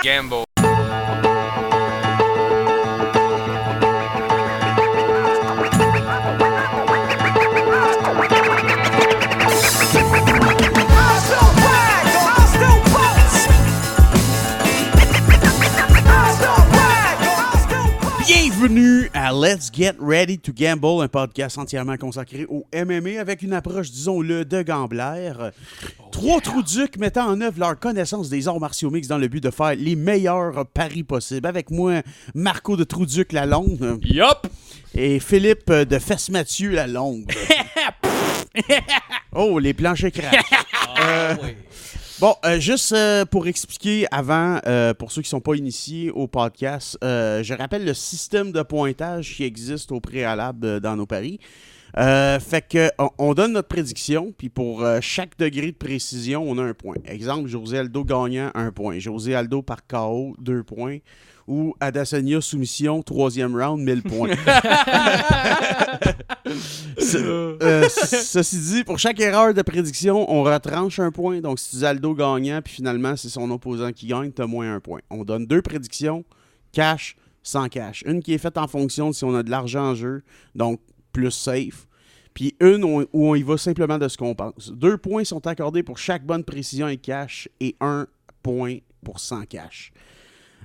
gamble. Bienvenue à Let's Get Ready to Gamble, un podcast entièrement consacré au MMA avec une approche, disons-le, de gamblère. Trois trous-ducs mettant en œuvre leur connaissance des arts martiaux mixtes dans le but de faire les meilleurs paris possibles. Avec moi, Marco de Trou-Duc la Longue. Yup! Et Philippe de Fesse-Mathieu la Longue. Oh, les planchers craquent. Bon, juste pour expliquer avant, pour ceux qui ne sont pas initiés au podcast, je rappelle le système de pointage qui existe au préalable dans nos paris. Fait que on donne notre prédiction, puis pour chaque degré de précision, on a un point. Exemple, José Aldo gagnant, 1 point. José Aldo par KO, 2 points. Ou Adesanya soumission, 3e round, 1000 points. Ceci dit, pour chaque erreur de prédiction, on retranche 1 point. Donc, si tu dis Aldo gagnant, puis finalement, c'est son opposant qui gagne, tu as moins 1 point. On donne 2 prédictions, cash, sans cash. Une qui est faite en fonction de si on a de l'argent en jeu, donc plus safe. Puis une où on y va simplement de ce qu'on pense. 2 points sont accordés pour chaque bonne précision et cash et 1 point pour sans cash.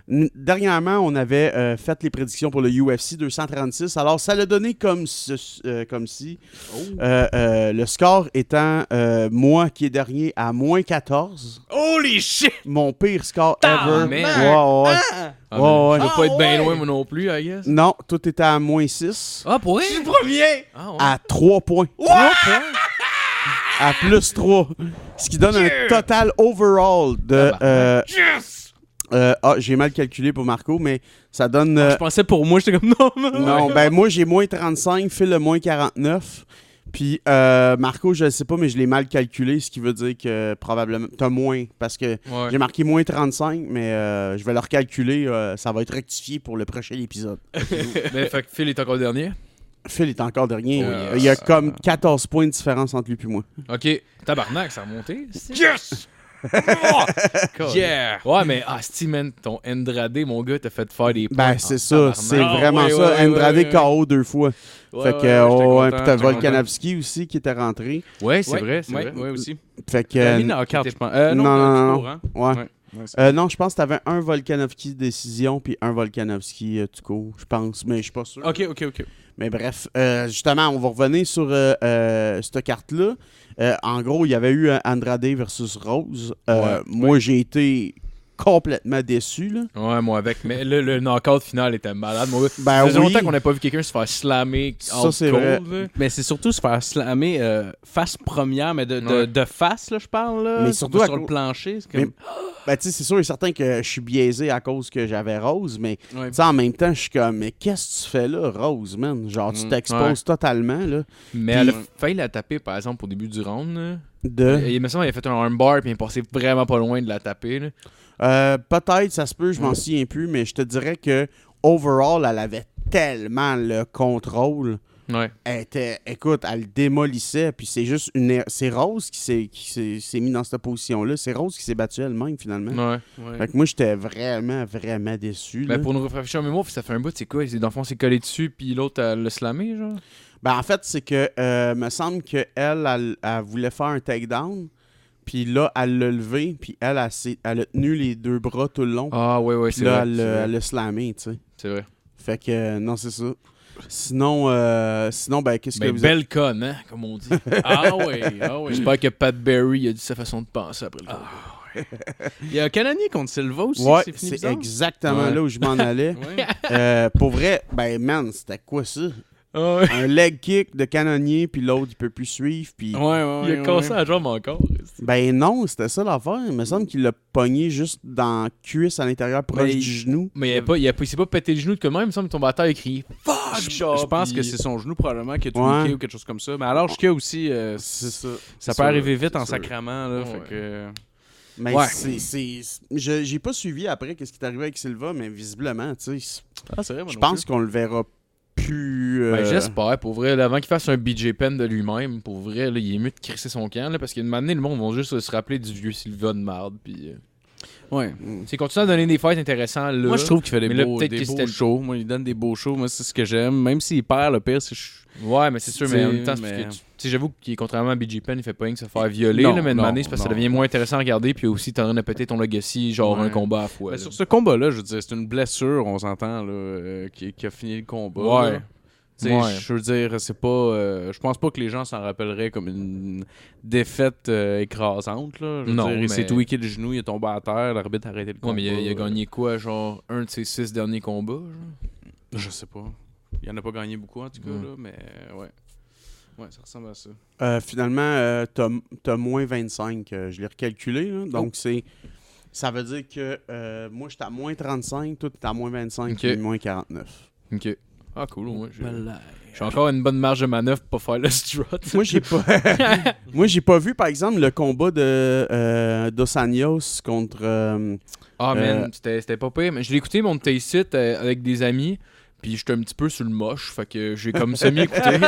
Dernièrement, on avait fait les prédictions pour le UFC 236. Alors, ça l'a donné comme si. Le score étant moi qui est dernier à moins 14. Holy shit! Mon pire score ever. man. Ouais. Je dois pas être bien loin, moi non plus, I guess. Non, tout était à moins 6. Ah, pour vrai? Je suis le premier! Ah, ouais. À 3 points. 3 points? À plus 3. Ce qui donne un total overall de. Yes! J'ai mal calculé pour Marco, mais ça donne. Je pensais pour moi, j'étais comme non. Non, ben moi j'ai moins 35, Phil a moins 49. Puis Marco, je ne sais pas, mais je l'ai mal calculé, ce qui veut dire que probablement t'as moins, parce que j'ai marqué moins 35, mais je vais le recalculer, ça va être rectifié pour le prochain épisode. Mais fait que Phil est encore dernier. Phil est encore dernier. Il y a comme 14 points de différence entre lui et moi. Ok. Tabarnak, ça a remonté. Yes! Yeah! Ouais, mais man, ton Andrade, mon gars, t'as fait faire des points. Ben, c'est ça. C'est vraiment ça. Ouais, Andrade KO 2 fois. Fait que, puis t'as j'étais Volkanovski aussi qui était rentré. Ouais, c'est vrai, c'est vrai. Ouais, aussi. Fait que. T'as mis knockout, je pense. non. Tout court, hein? Ouais. Non, je pense que t'avais un Volkanovski décision puis un Volkanovski tout court, je pense, mais je suis pas sûr. Ok. Mais bref, justement, on va revenir sur cette carte-là. En gros, il y avait eu Andrade versus Rose. Moi, j'ai été complètement déçu. Là. Ouais, moi avec. Mais le knockout final était malade. Moi, Ben ça faisait oui. longtemps qu'on n'avait pas vu quelqu'un se faire slammer. Ça, c'est vrai. Mais c'est surtout se faire slammer face première, mais de face, là, je parle. Là, Mais surtout sur le plancher. C'est comme... Ben, tu sais, c'est sûr et certain que je suis biaisé à cause que j'avais Rose, mais Ouais. tu sais, en même temps, je suis comme, mais qu'est-ce que tu fais là, Rose, man? Genre, tu t'exposes totalement, là. Mais elle a failli la taper, par exemple, au début du round. Là. Il me semble qu'il a fait un armbar puis il est passé vraiment pas loin de la taper. Là. Peut-être, ça se peut, je m'en souviens plus, mais je te dirais que overall, elle avait tellement le contrôle. Ouais. Écoute, elle le démolissait, puis c'est juste c'est Rose qui s'est mis dans cette position-là. C'est Rose qui s'est battue elle-même, finalement. Ouais. Fait que moi, j'étais vraiment, vraiment déçu. Ben, là. pour nous rafraîchir en mémoire, ça fait un bout, c'est quoi? Dans le fond, c'est collé dessus puis l'autre, elle l'a slamé, genre? Ben, en fait, c'est que me semble qu'elle elle voulait faire un takedown, puis là, elle l'a levé, puis elle a tenu les 2 bras tout le long. Ah, ouais, Puis c'est là, vrai. elle l'a slamé, tu sais. C'est vrai. Fait que, non, c'est ça. Sinon, ben, qu'est-ce que Ben, vous belle conne, hein, comme on dit. Ah oui. J'espère que Pat Berry a dit sa façon de penser après le combat. Il y a un Canadien contre Silva aussi. Ouais, c'est fini c'est bizarre. exactement Ouais. là où je m'en allais. Ouais. Pour vrai, ben, man, c'était quoi ça? Ah ouais. Un leg kick de canonnier, puis l'autre, il peut plus suivre, puis... Ouais. Il a cassé la jambe encore. Ben non, c'était ça l'affaire. Il me semble qu'il l'a pogné juste dans la cuisse à l'intérieur, proche Mais du genou. Mais il s'est pas pété le genou de comme même, il me semble que ton batteur a crié fuck! Je pense que c'est son genou probablement qui a tweaké Ouais. ou quelque chose comme ça. Mais alors, je aussi, C'est ça. ça C'est peut sûr, arriver vite c'est en sûr. sacrament. Là, Ouais. fait que... Mais Ouais. j'ai pas suivi après qu'est-ce qui est arrivé avec Silva, mais visiblement, tu sais, Ah, c'est vrai, je pense qu'on le verra plus... Ben, j'espère, pour vrai, là, avant qu'il fasse un BJ Penn de lui-même, pour vrai, là, il est mieux de crisser son camp, là, parce qu'une année, le monde va juste se rappeler du vieux Silva de marde, puis... Ouais. C'est continue à donner des fights intéressants là. Moi, je trouve qu'il fait des beaux c'était... shows. Moi, il donne des beaux shows. Moi, c'est ce que j'aime. Même s'il perd, le pire, c'est... Ouais, mais c'est sûr, mais en même temps, c'est parce que j'avoue qu'il contrairement à BG Penn, il fait pas rien que se faire violer, là, mais une année, c'est parce que ça devient moins intéressant à regarder, puis aussi, t'es en train de péter ton legacy, genre un combat à fois. Sur ce combat-là, je veux dire, c'est une blessure, on s'entend, là, qui a fini le combat. Ouais. Je veux dire, c'est pas. Je pense pas que les gens s'en rappelleraient comme une défaite écrasante. Là. Je veux dire, il s'est tweaké le genou, il est tombé à terre, l'arbitre a arrêté le combat. Ouais, mais il a gagné quoi, genre un de ses 6 derniers combats? Genre? Je sais pas. Il en a pas gagné beaucoup en tout cas, là, mais ouais. Ouais, ça ressemble à ça. Finalement, t'as moins 25. Je l'ai recalculé. Là, donc, ça veut dire que moi, j'étais à moins 35, toi, t'es à moins 25 et moins 49. OK. Ah, cool. J'ai encore une bonne marge de manœuvre pour pas faire le strut. Moi, j'ai pas vu, par exemple, le combat de Dos Anjos contre... man, c'était pas pire. Mais je l'ai écouté, mon Taste It, avec des amis. Puis j'étais un petit peu sur le moche, fait que j'ai comme semi-écouté. Le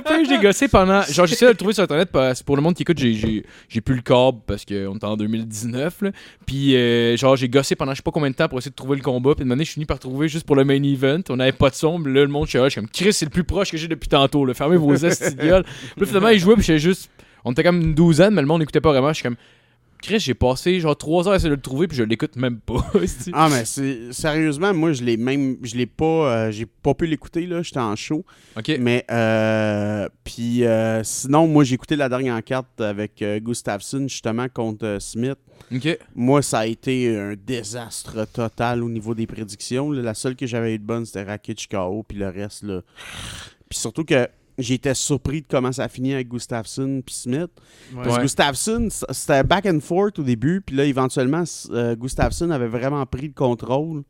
pire, j'ai gossé pendant... Genre, j'essaie de le trouver sur Internet, parce que pour le monde qui écoute, j'ai plus le câble, parce qu'on est en 2019, là. Puis genre, j'ai gossé pendant je sais pas combien de temps pour essayer de trouver le combat. Puis de manière, je suis fini par trouver juste pour le main event. On avait pas de son, là, le monde, je suis comme, Chris, c'est le plus proche que j'ai depuis tantôt, là. Fermez vos estis de gueule. Puis finalement, il jouait, puis j'étais juste... On était comme une douzaine, mais le monde n'écoutait pas vraiment. Je suis comme... Chris, j'ai passé genre 3 heures à essayer de le trouver puis je l'écoute même pas. Ah, mais sérieusement, moi, j'ai pas pu l'écouter, là, j'étais en show. OK. Mais, puis sinon, moi, j'ai écouté la dernière carte avec Gustafsson, justement, contre Smith. OK. Moi, ça a été un désastre total au niveau des prédictions. Là. La seule que j'avais eu de bonne, c'était Rakic KO, puis le reste, là. Puis surtout que j'étais surpris de comment ça a fini avec Gustafsson puis Smith. Ouais. Parce que Gustafsson, c'était back and forth au début, puis là, éventuellement, Gustafsson avait vraiment pris le contrôle.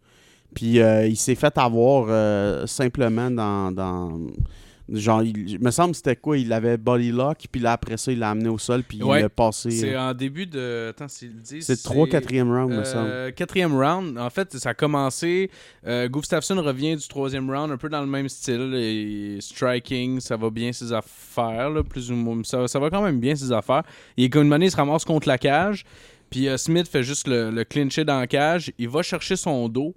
Puis il s'est fait avoir simplement dans genre, il me semble que c'était quoi? Il avait body lock, puis là, après ça, il l'a amené au sol, puis il a passé... C'est en début de... Attends, s'ils le disent... C'est 3-4e round, me semble. 4e round. En fait, ça a commencé... Gustafsson revient du 3e round, un peu dans le même style. Et striking, ça va bien ses affaires, là, plus ou moins. Ça va quand même bien ses affaires. Et comme une manière, il se ramasse contre la cage. Puis Smith fait juste le clincher dans la cage. Il va chercher son dos.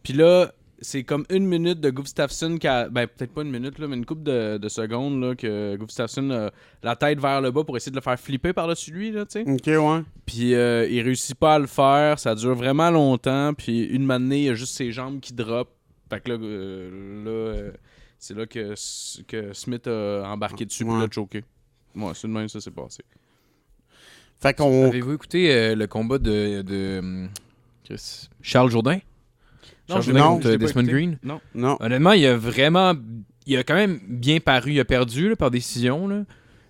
Puis là... C'est comme 1 minute de Gustafsson qui a... Ben, peut-être pas 1 minute, là, mais une couple de secondes là, que Gustafsson a la tête vers le bas pour essayer de le faire flipper par-dessus lui, là, tu sais. OK, ouais. Puis il réussit pas à le faire. Ça dure vraiment longtemps. Puis une matinée, il y a juste ses jambes qui drop. Fait que là, c'est là que Smith a embarqué dessus puis l'a choqué. Ouais, c'est de même ça s'est passé. Fait qu'on... Avez-vous écouté le combat de Charles Jourdain? Non, contre Desmond Green? Non. Honnêtement, il a quand même bien paru. Il a perdu là, par décision. Là.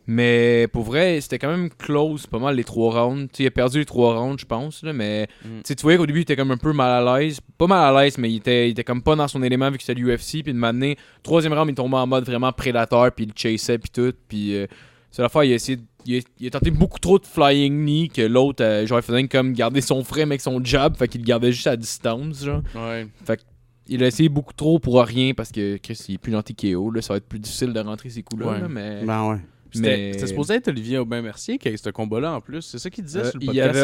Mais pour vrai, c'était quand même close, pas mal les 3 rounds. T'sais, il a perdu les 3 rounds, je pense. Là, mais tu voyais qu'au début, il était comme un peu mal à l'aise. Pas mal à l'aise, mais il était comme pas dans son élément vu que c'était l'UFC. Puis de m'amener, 3e round, il tombait en mode vraiment prédateur. Puis il chassait, puis tout. Puis c'est la fois, il a essayé il a tenté beaucoup trop de flying knee que l'autre, genre, il faisait comme garder son frame avec son jab, fait qu'il le gardait juste à distance, genre. Ouais. Fait qu'il a essayé beaucoup trop pour rien parce que Chris, il est plus anti-KO, là, ça va être plus difficile de rentrer ces coups-là, ouais. Là, mais... Ben ouais. C'était supposé être Olivier Aubin-Mercier qui a eu ce combat-là en plus. C'est ça qu'il disait sur le podcast.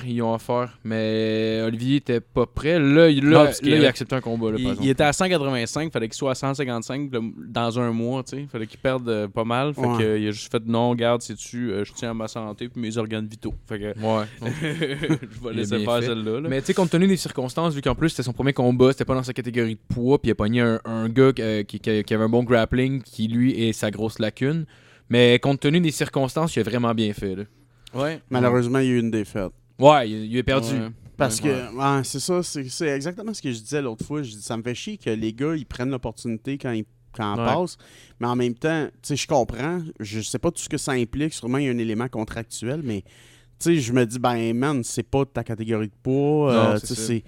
Ils ont offert. Mais Olivier était pas prêt. Là, il a accepté un combat. Là, il était à 185, il fallait qu'il soit à 155 dans un mois. Il fallait qu'il perde pas mal. Fait que, il a juste fait non, garde, sais-tu, je tiens à ma santé et mes organes vitaux. Fait que, je vais laisser faire celle-là. Là. Mais tu sais, compte tenu des circonstances, vu qu'en plus c'était son premier combat, c'était pas dans sa catégorie de poids, puis il a pogné un gars qui avait un bon grappling, qui lui est sa grosse lacune. Mais compte tenu des circonstances, il a vraiment bien fait. Là. Ouais. Malheureusement, il y a eu une défaite. Ouais, il a perdu. Ouais. Parce que, c'est ça, c'est exactement ce que je disais l'autre fois. Je dis, ça me fait chier que les gars, ils prennent l'opportunité quand ils passent. Mais en même temps, tu sais, je comprends. Je sais pas tout ce que ça implique. Sûrement, il y a un élément contractuel, mais tu sais, je me dis, ben, man, c'est pas ta catégorie de poids. Non, c'est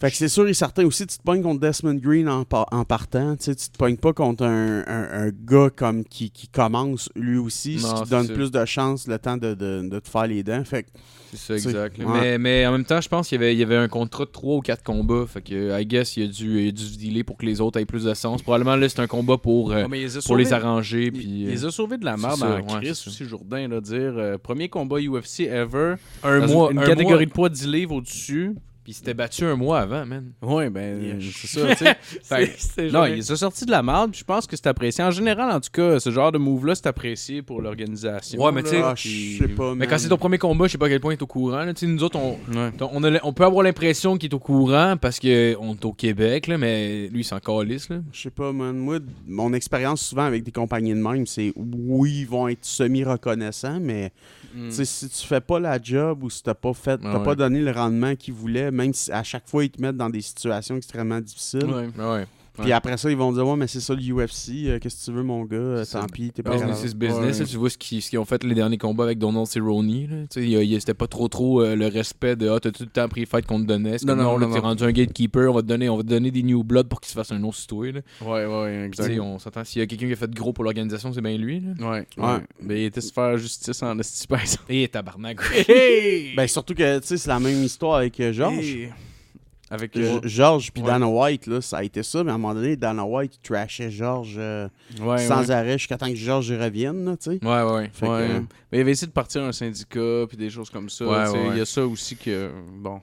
Fait que c'est sûr et certain aussi, tu te pognes contre Desmond Green en partant. Tu te pognes pas contre un gars comme qui commence lui aussi, ce Non, qui te c'est donne ça. plus de chance le temps de te faire les dents. Fait que, C'est ça, exact. Ouais. Mais en même temps, je pense qu'il y avait un contrat de 3 ou 4 combats. Fait que, I guess, il a dû se dealer pour que les autres aient plus de sens. Probablement, là, c'est un combat pour mais il les a les sauvés- arranger. Puis, Il les a sauvés de la merde c'est ça, en ouais, Chris c'est ça. aussi, Jourdain, là, dire premier combat UFC ever. un Dans mois. une un catégorie mois, de poids 10 livres au-dessus. Puis il s'était battu un mois avant, man. Ouais, ben, Yeah. c'est ça, tu sais. Fait que- C'est non, il est sorti de la merde, puis je pense que c'est apprécié. En général, en tout cas, ce genre de move-là, c'est apprécié pour l'organisation. Ouais, mais tu sais, ah, je sais pas, Mais man. quand c'est ton premier combat, je sais pas à quel point il est au courant. Là. Tu sais, nous autres, Ouais. on peut avoir l'impression qu'il est au courant parce qu'on est au Québec, là, mais lui, il s'en calisse. Là. Je sais pas, man. Moi, mon expérience souvent avec des compagnies de même, c'est oui, ils vont être semi-reconnaissants, mais Mm. tu sais, si tu fais pas la job ou si t'as pas fait, Ah t'as ouais. pas donné le rendement qu'ils voulaient, même si à chaque fois ils te mettent dans des situations extrêmement difficiles. Ouais. Ouais. Puis après ça, ils vont dire ouais, mais c'est ça le UFC, qu'est-ce que tu veux, mon gars, C'est tant ça. pis, t'es pas Business capable. is business. Ouais. Là, tu vois ce qu'ils ont fait les derniers combats avec Donald Cerrone. Là. Tu sais, c'était pas trop le respect de t'as tout le temps pris les fights qu'on te donnait. C'est Non, comme, non, là, non, t'es non. rendu un gatekeeper, on va te donner des new blood pour qu'il se fasse un autre sur toi. Là. Ouais, Tu sais, exact. on s'entend, s'il y a quelqu'un qui a fait gros pour l'organisation, c'est bien lui. Là. Ouais. Ouais. Mais il était se faire justice en esti, par exemple. Et tabarnak. Ben surtout que tu sais, c'est la même histoire avec Georges. Hey. Avec. Georges puis ouais. Dana White, là, ça a été ça, mais à un moment donné, Dana White il trashait Georges ouais, sans arrêt jusqu'à temps que Georges y revienne, là, tu sais. Ouais. Fait que, Ouais. Mais il avait essayé de partir un syndicat puis des choses comme ça. Ouais, tu sais. ouais. Il y a ça aussi que. Bon.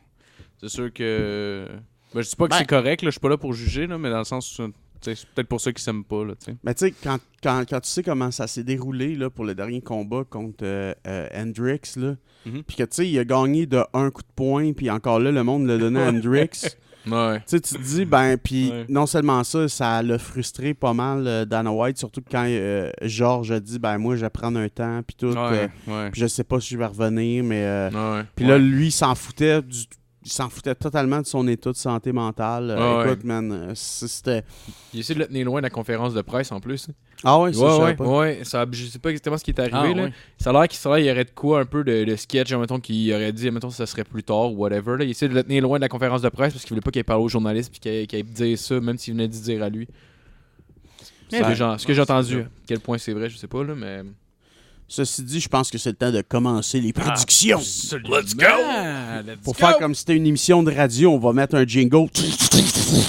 C'est sûr que. Ben, je dis pas que Ben- c'est correct, là, je suis pas là pour juger, là, mais dans le sens où tu sais, c'est peut-être pour ça qu'ils s'aiment pas. Là, tu sais. Mais tu sais, quand tu sais comment ça s'est déroulé là, pour le dernier combat contre Hendrix, là, Mhm. puis que tu sais, il a gagné de un coup de poing, puis encore là, le monde l'a donné à Hendrix. Ouais. Tu sais, tu te dis, ben, puis Ouais. non seulement ça l'a frustré pas mal Dana White, surtout que quand Georges a dit, ben, moi, je vais prendre un temps, puis tout, Ouais. puis je sais pas si je vais revenir, mais. Ouais. Puis là, lui, il s'en foutait totalement de son état de santé mentale. Ouais. Écoute, man, c'était. Il a essayé de le tenir loin de la conférence de presse en plus. Ah ouais, ça, je savais pas. Ouais. Ça, je sais pas exactement ce qui est arrivé. Ah, là. ouais. Ça a l'air qu'il y aurait de quoi un peu de sketch, mettons, qu'il aurait dit, mettons, ça serait plus tard ou whatever. Là. Il essaie de le tenir loin de la conférence de presse parce qu'il voulait pas qu'il parle aux journalistes puis qu'il ait dire ça, même s'il venait de dire à lui. Ce que j'ai entendu. À quel point c'est vrai, je sais pas, là, mais. Ceci dit, je pense que c'est le temps de commencer les prédictions. Let's go! Pour faire comme si c'était une émission de radio, on va mettre un jingle.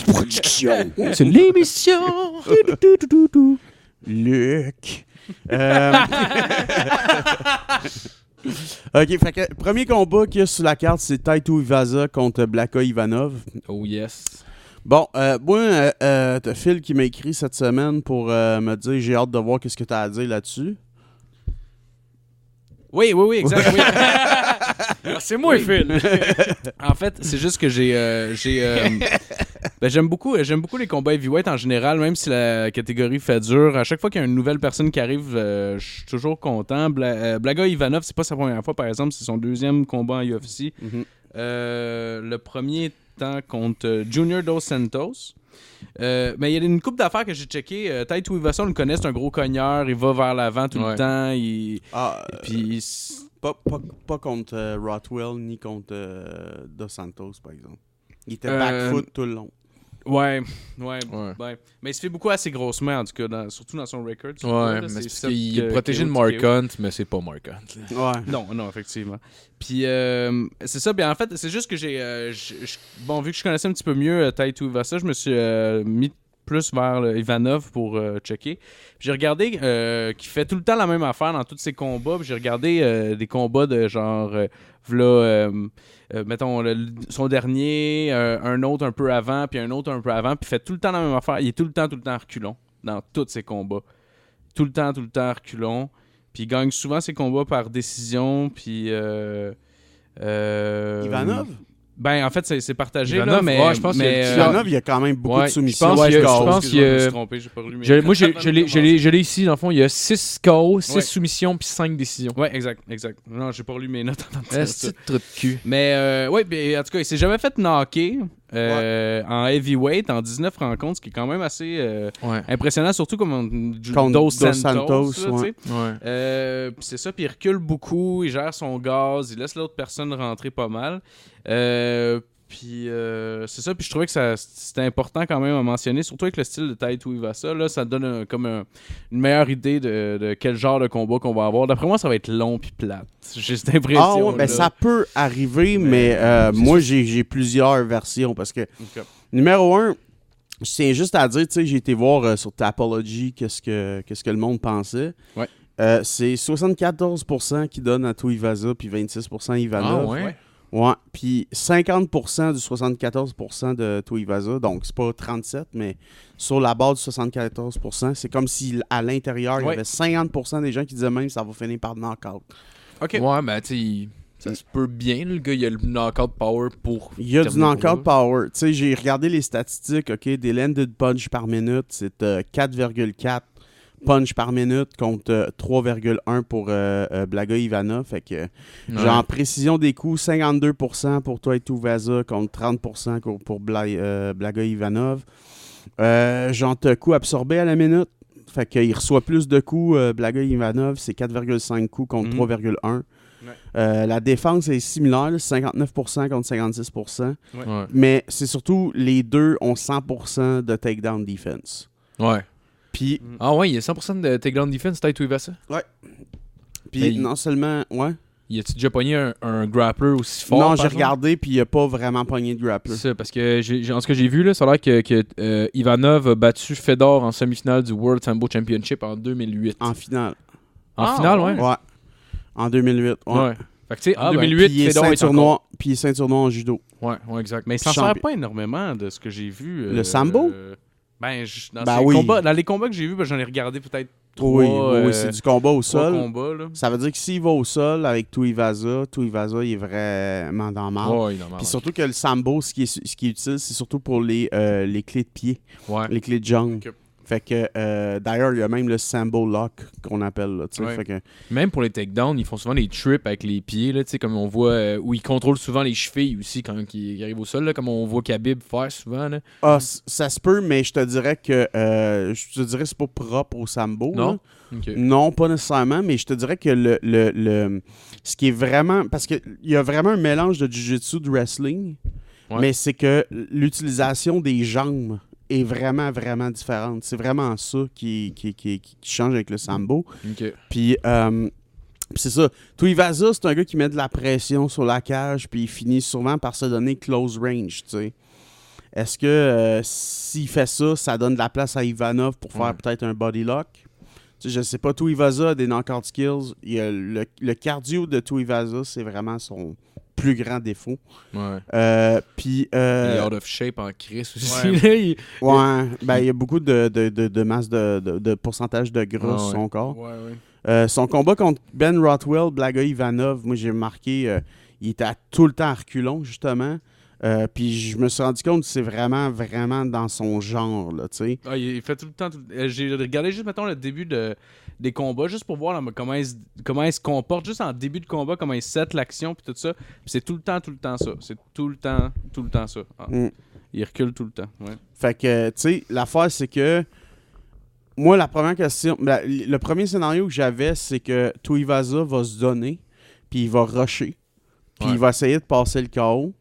Prédiction. C'est l'émission! Luc. OK, fait que premier combat qu'il y a sur la carte, c'est Taito Ivaza contre Blaka Ivanov. Oh yes. Bon, moi, t'as Phil qui m'a écrit cette semaine pour me dire j'ai hâte de voir qu'est-ce que t'as à dire là-dessus. Oui, exact. Oui. C'est moi, Phil! En fait, c'est juste que ben, j'aime beaucoup les combats heavyweight en général, même si la catégorie fait dur. À chaque fois qu'il y a une nouvelle personne qui arrive, je suis toujours content. Blaga Ivanov, c'est pas sa première fois, par exemple, c'est son deuxième combat en UFC. Mhm. Le premier temps contre Junior Dos Santos. Mais il y a une couple d'affaires que j'ai checké. Taito Ivaza, on le connaît, c'est un gros cogneur, il va vers l'avant tout le Ouais. temps. Puis, Puis pas contre Rothwell ni contre Dos Santos, par exemple. Il était Euh, back-foot tout le long. Ouais. Ouais. Mais il se fait beaucoup à ses grosses mains, en tout cas, surtout dans son record. Ouais, mais c'est parce qu'il est protégé de Mark Hunt, mais c'est pas Mark Hunt. là. Ouais. Non, effectivement. Puis, c'est ça. Bien, en fait, c'est juste que bon, vu que je connaissais un petit peu mieux Taito Ivaza, je me suis mis plus vers Ivanov pour checker. Puis j'ai regardé qu'il fait tout le temps la même affaire dans tous ses combats. Puis j'ai regardé des combats de genre, mettons, son dernier, un autre un peu avant, puis un autre un peu avant. Puis il fait tout le temps la même affaire. Il est tout le temps reculon dans tous ses combats. Tout le temps reculon. Puis il gagne souvent ses combats par décision. Puis... Ivanov? Ben, en fait, c'est partagé, Ivanov, là, mais... ouais, je pense qu'il y a- Ivanov, il y a quand même beaucoup Ouais, de soumissions. je pense qu'il y a- je pense qu'il y a- Je me suis trompé, j'ai pas relu mes Moi, notes. je l'ai ici, dans le fond. Il y a 6 KO, 6 Ouais. soumissions, puis 5 décisions. Ouais, exact. Non, j'ai pas relu mes notes avant de dire ça. C'est trop de cul. Mais, ouais, ben, en tout cas, il s'est jamais fait knocker en heavyweight en 19 rencontres, ce qui est quand même assez Ouais. impressionnant, surtout comme Contre Dos Dos Santos. Santos, là, tu ouais. sais. Ouais. Puis c'est ça, puis il recule beaucoup, il gère son gaz, il laisse l'autre personne rentrer pas mal. Puis c'est ça, puis je trouvais que c'était important quand même à mentionner, surtout avec le style de Tai Tuivasa, là, ça donne une meilleure idée de quel genre de combat qu'on va avoir. D'après moi, ça va être long puis plate. J'ai cette impression. Ouais, ben ça peut arriver, mais moi, j'ai plusieurs versions parce que, numéro 1, je tiens juste à dire, tu sais, j'ai été voir sur Tapology qu'est-ce que le monde pensait. Ouais. C'est 74% qui donnent à Tuivasa puis 26% Ivanov. Ah, ouais? Ouais, puis 50% du 74% de Tuivasa, donc c'est pas 37, mais sur la base du 74%, c'est comme si à l'intérieur, il y avait 50% des gens qui disaient même que ça va finir par knockout. OK. Ouais, ben tu sais, ça se peut bien, le gars, il a le knockout power pour... Il y a du knockout power. Tu sais, j'ai regardé les statistiques, OK, des landed punch par minute, c'est 4,4 punch par minute contre 3,1 pour Blaga Ivanov. Fait que, genre, précision des coups, 52% pour toi et Tuivasa contre 30% pour Blaga Ivanov. Genre, coup absorbé à la minute. Fait qu'il reçoit plus de coups, Blaga Ivanov, c'est 4,5 coups contre 3,1. La défense est similaire, 59% contre 56%. Ouais. Mais c'est surtout, les deux ont 100% de takedown defense. Ouais. Puis, Ah ouais, il y a 100% de takedown defense, Tai Tuivasa. puis non seulement... Ouais. Y a-tu déjà pogné un grappler aussi fort? Non, j'ai regardé, puis il a pas vraiment pogné de grappler. C'est ça, parce que en ce que j'ai vu, là, ça a l'air que Ivanov a battu Fedor en semi-finale du World Sambo Championship en 2008. En finale. En finale, ouais? Ouais. En 2008. Ouais. Fait que tu sais, en ben, 2008, puis il est Fedor est ceinture noire. Puis il est ceinture noire en judo. Ouais, exact. Mais il s'en sert pas énormément de ce que j'ai vu. Le sambo? Dans les combats que j'ai vus, j'en ai regardé peut-être 3. Oui, c'est du combat au sol. Combats, là. Ça veut dire que s'il va au sol avec Tuivasa, il est vraiment dans le marbre. Ouais, il en Puis surtout que le sambo, ce qui est utile, c'est surtout pour les clés de pied, Ouais. les clés de jambe. Ok. Fait que, d'ailleurs, il y a même le Sambo Lock qu'on appelle. Là, Ouais. fait que, Même pour les takedowns, ils font souvent des trips avec les pieds, là, comme on voit, où ils contrôlent souvent les chevilles aussi quand ils arrivent au sol, là, comme on voit Khabib faire souvent. Là. ça se peut, mais je te dirais que c'est pas propre au Sambo. Non? Là. Okay. Non, pas nécessairement, mais je te dirais que ce qui est vraiment... Parce qu'il y a vraiment un mélange de jiu-jitsu, de wrestling, mais c'est que l'utilisation des jambes est vraiment, vraiment différente. C'est vraiment ça qui change avec le Sambo. Okay. Puis c'est ça. Tuivasa, c'est un gars qui met de la pression sur la cage, puis il finit souvent par se donner close range, tu sais. Est-ce que s'il fait ça, ça donne de la place à Ivanov pour faire peut-être un body lock? Tu sais, je sais pas, Tuivasa a des knockout skills. Il y a le cardio de Tuivasa, c'est vraiment son plus grand défaut. Ouais. Puis... il est out of shape en crise aussi. Ouais, il y a beaucoup de masse de pourcentage de gras sur son corps. Son combat contre Ben Rothwell, Blaga Ivanov, moi j'ai remarqué, il était tout le temps à reculons, justement. Puis je me suis rendu compte que c'est vraiment, vraiment dans son genre, là, tu sais. Il fait tout le temps... J'ai regardé juste, mettons, le début des combats, juste pour voir là, comment il se comporte, juste en début de combat, comment il set l'action, puis tout ça. Puis c'est tout le temps ça. C'est tout le temps ça. Il recule tout le temps, ouais. Fait que, tu sais, l'affaire, c'est que moi, la première question... le premier scénario que j'avais, c'est que Tuivasa va se donner, puis il va rusher, puis il va essayer de passer le KO.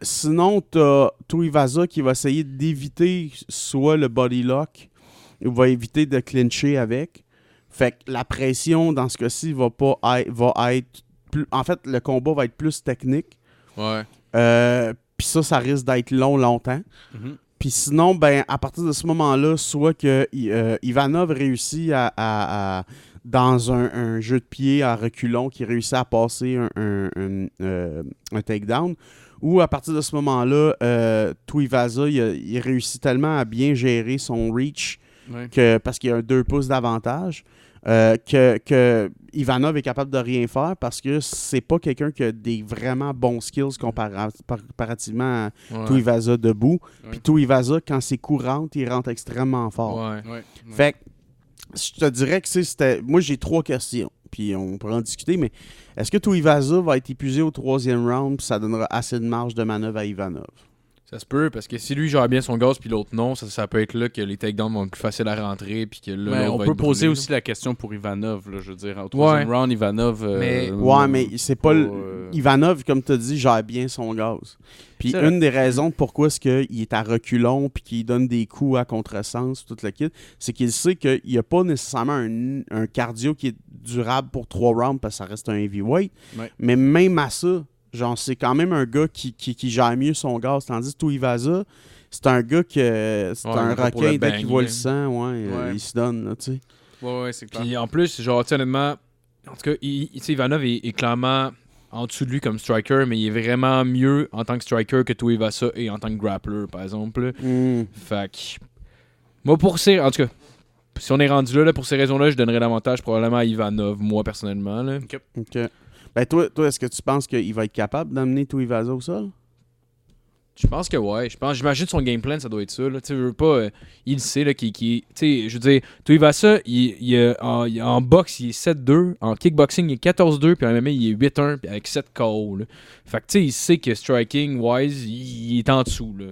Sinon, t'as Tuivasa qui va essayer d'éviter soit le body lock ou va éviter de clincher avec. Fait que la pression, dans ce cas-ci, va être plus... En fait, le combat va être plus technique. Ouais. Puis ça risque d'être longtemps. Puis sinon, ben à partir de ce moment-là, soit que Ivanov réussit à dans un jeu de pied à reculons, qui réussit à passer un takedown, ou à partir de ce moment-là, Tuivasa, il réussit tellement à bien gérer son reach, parce qu'il y a un 2 pouces d'avantage, que Ivanov est capable de rien faire, parce que c'est pas quelqu'un qui a des vraiment bons skills comparativement à Tuivasa debout. Puis Tuivasa, quand c'est courant, il rentre extrêmement fort. Fait que je te dirais que c'était... Moi, j'ai 3 questions, puis on pourra en discuter, mais est-ce que Tuivasa va être épuisé au 3e round, puis ça donnera assez de marge de manœuvre à Ivanov? Ça se peut, parce que si lui gère bien son gaz puis l'autre non, ça peut être là que les takedowns vont être plus faciles à rentrer, puis que là, on peut poser aussi la question pour Ivanov, là, je veux dire. Au 3e round, Ivanov... mais c'est pas Ivanov, comme tu as dit, gère bien son gaz. Puis C'est une des raisons pourquoi est-ce qu'il est à reculons puis qu'il donne des coups à contresens, tout le kit, c'est qu'il sait qu'il n'y a pas nécessairement un cardio qui est durable pour 3 rounds parce que ça reste un heavyweight. Ouais. Mais même à ça, genre, c'est quand même un gars qui gère mieux son gaz. Tandis que Tuivasa, c'est un gars que c'est un pour requin, le dès qu'il bang, voit là. le sang, Ouais. il se donne, là, tu sais. Ouais, c'est clair. Puis en plus, genre, tu sais, honnêtement, en tout cas, tu sais, Ivanov est clairement en dessous de lui comme striker, mais il est vraiment mieux en tant que striker que Tuivasa et en tant que grappler, par exemple. Fait que, moi, en tout cas, si on est rendu là, pour ces raisons-là, je donnerais l'avantage probablement à Ivanov, moi, personnellement. Là. OK. Ben, toi est-ce que tu penses qu'il va être capable d'amener Tuivasa au sol? Je pense que ouais. J'imagine son game plan, ça doit être ça. Là. Tu sais, je veux pas. Il le sait, là, tu sais, je veux dire, Tuivasa, en boxe, il est 7-2. En kickboxing, il est 14-2. Puis en MMA, il est 8-1 puis avec 7 KO. Là. Fait que, tu sais, il sait que striking-wise, il est en dessous. Là.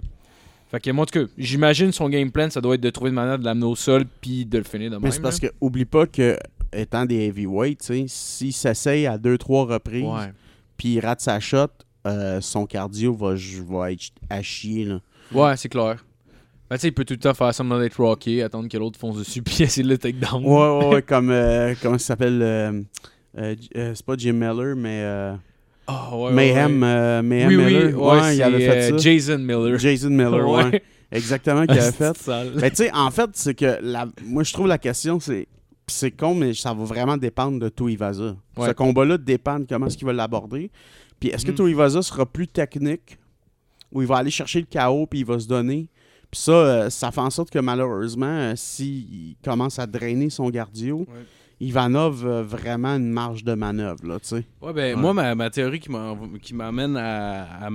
Fait que, moi, en tout cas, j'imagine son game plan, ça doit être de trouver une manière de l'amener au sol puis de le finir de même. Mais c'est parce là. que, oublie pas que, étant des heavyweights, tu sais, s'il s'essaye à 2-3 reprises, Ouais. puis il rate sa shot, son cardio va être à chier, là. Ouais, c'est clair. Ben, tu sais, il peut tout le temps faire semblant d'être Rocky, attendre que l'autre fonce dessus puis essayer de le take down. Ouais, comme, comment ça s'appelle, c'est pas Jim Miller, mais Ah, ouais, Mayhem, ouais. Mayhem Oui, Miller, ouais, il avait fait ça. Jason Miller. Jason Miller, ouais. Exactement, qu'il avait fait. Sale. Mais tu sais, en fait, c'est que moi, je trouve la question, c'est con, mais ça va vraiment dépendre de Tuivasa. Ouais. Ce combat-là dépend de comment est-ce qu'il va l'aborder. Puis est-ce que Tuivasa sera plus technique ou il va aller chercher le KO puis il va se donner? Puis ça, ça fait en sorte que malheureusement, s'il commence à drainer son cardio, Ouais. Ivanov a vraiment une marge de manœuvre, là, tu sais. Ouais, ben, moi, ma théorie qui m'amène à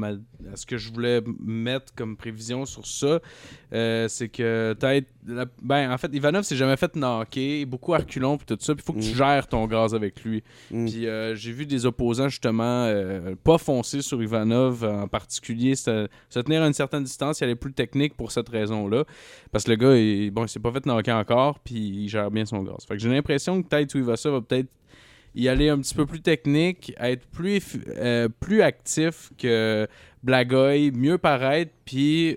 ce que je voulais mettre comme prévision sur ça, c'est que peut-être. En fait, Ivanov s'est jamais fait knocker, beaucoup à reculons puis tout ça, puis il faut que tu gères ton gaz avec lui. Puis j'ai vu des opposants, justement, pas foncer sur Ivanov en particulier, se tenir à une certaine distance, il allait plus technique pour cette raison-là. Parce que le gars, il s'est pas fait knocker encore, puis il gère bien son gaz. Fait que j'ai l'impression que peut-être Tuivasa va peut-être y aller un petit peu plus technique, être plus actif que Blagoy, mieux paraître. Puis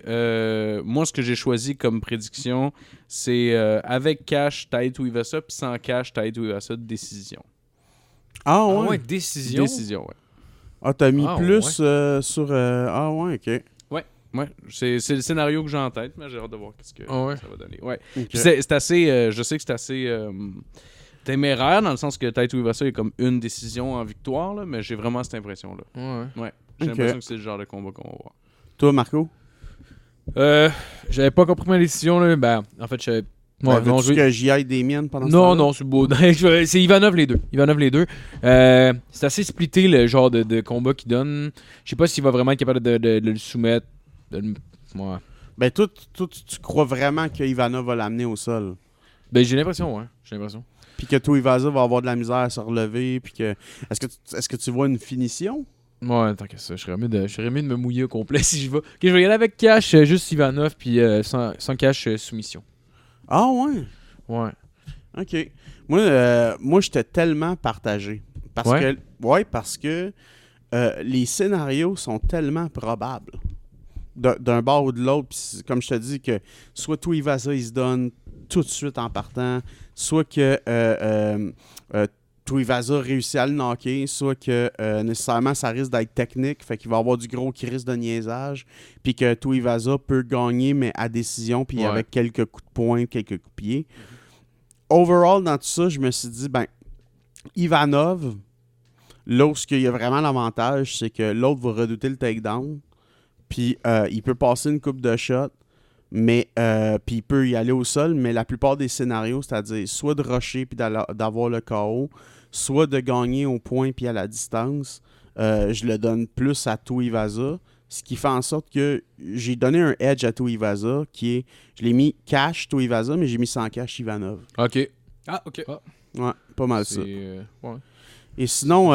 moi, ce que j'ai choisi comme prédiction, c'est avec cash, Tai Tuivasa, puis sans cash, Tai Tuivasa, décision. Ah Ah ouais? ouais, décision. Décision, ouais. Ah, t'as mis Ah, plus ouais. sur... Ah ouais, OK. Ouais, c'est le scénario que j'ai en tête, mais j'ai hâte de voir qu'est-ce que Ah ouais. ça va donner. Ouais. OK. Puis c'est assez, je sais que c'est assez téméraire dans le sens que Tai Tuivasa est comme une décision en victoire, là, mais j'ai vraiment cette impression-là. Ouais. J'ai Ok. l'impression que c'est le genre de combat qu'on va voir. Toi, Marco? J'avais pas compris ma décision, là. Ben, en fait, j'avais. Ouais, Veux-tu non, je- que j'y aille des miennes pendant ce Non, temps-là? non, c'est beau. C'est Ivanov les deux. C'est assez splitté le genre de combat qu'il donne. Je sais pas s'il va vraiment être capable de le soumettre. Ouais. Ben, toi, tu crois vraiment que Ivanov va l'amener au sol? Ben, j'ai l'impression, ouais. J'ai l'impression. Puis que Tuivasa va avoir de la misère à se relever, puis que... Est-ce que tu vois une finition? Ouais, tant que ça. Je serais mieux de me mouiller au complet si je vais. Ok, je vais y aller avec cash, juste Ivanov, puis sans cash, soumission. Ah ouais? Ouais. OK. Moi j'étais tellement partagé. Parce que les scénarios sont tellement probables. D'un bord ou de l'autre. Puis comme je te dis, que soit Tuivasa, il se donne tout de suite en partant, soit que Tuivasa réussit à le knocker, soit que nécessairement ça risque d'être technique, fait qu'il va avoir du gros qui risque de niaisage, puis que Tuivasa peut gagner, mais à décision, puis Ouais. avec quelques coups de poing, quelques coups de pied. Overall, dans tout ça, je me suis dit, ben, Ivanov, là où il y a vraiment l'avantage, c'est que l'autre va redouter le takedown, puis il peut passer une coupe de shot, mais puis il peut y aller au sol, mais la plupart des scénarios, c'est-à-dire soit de rusher puis d'avoir le KO, soit de gagner au point puis à la distance, je le donne plus à Tuivasa, ce qui fait en sorte que j'ai donné un edge à Tuivasa, qui est, je l'ai mis cash Tuivasa, mais j'ai mis sans cash Ivanov. Ok. Ah, ok. Ouais, pas mal C'est. ça. Ouais. Et sinon,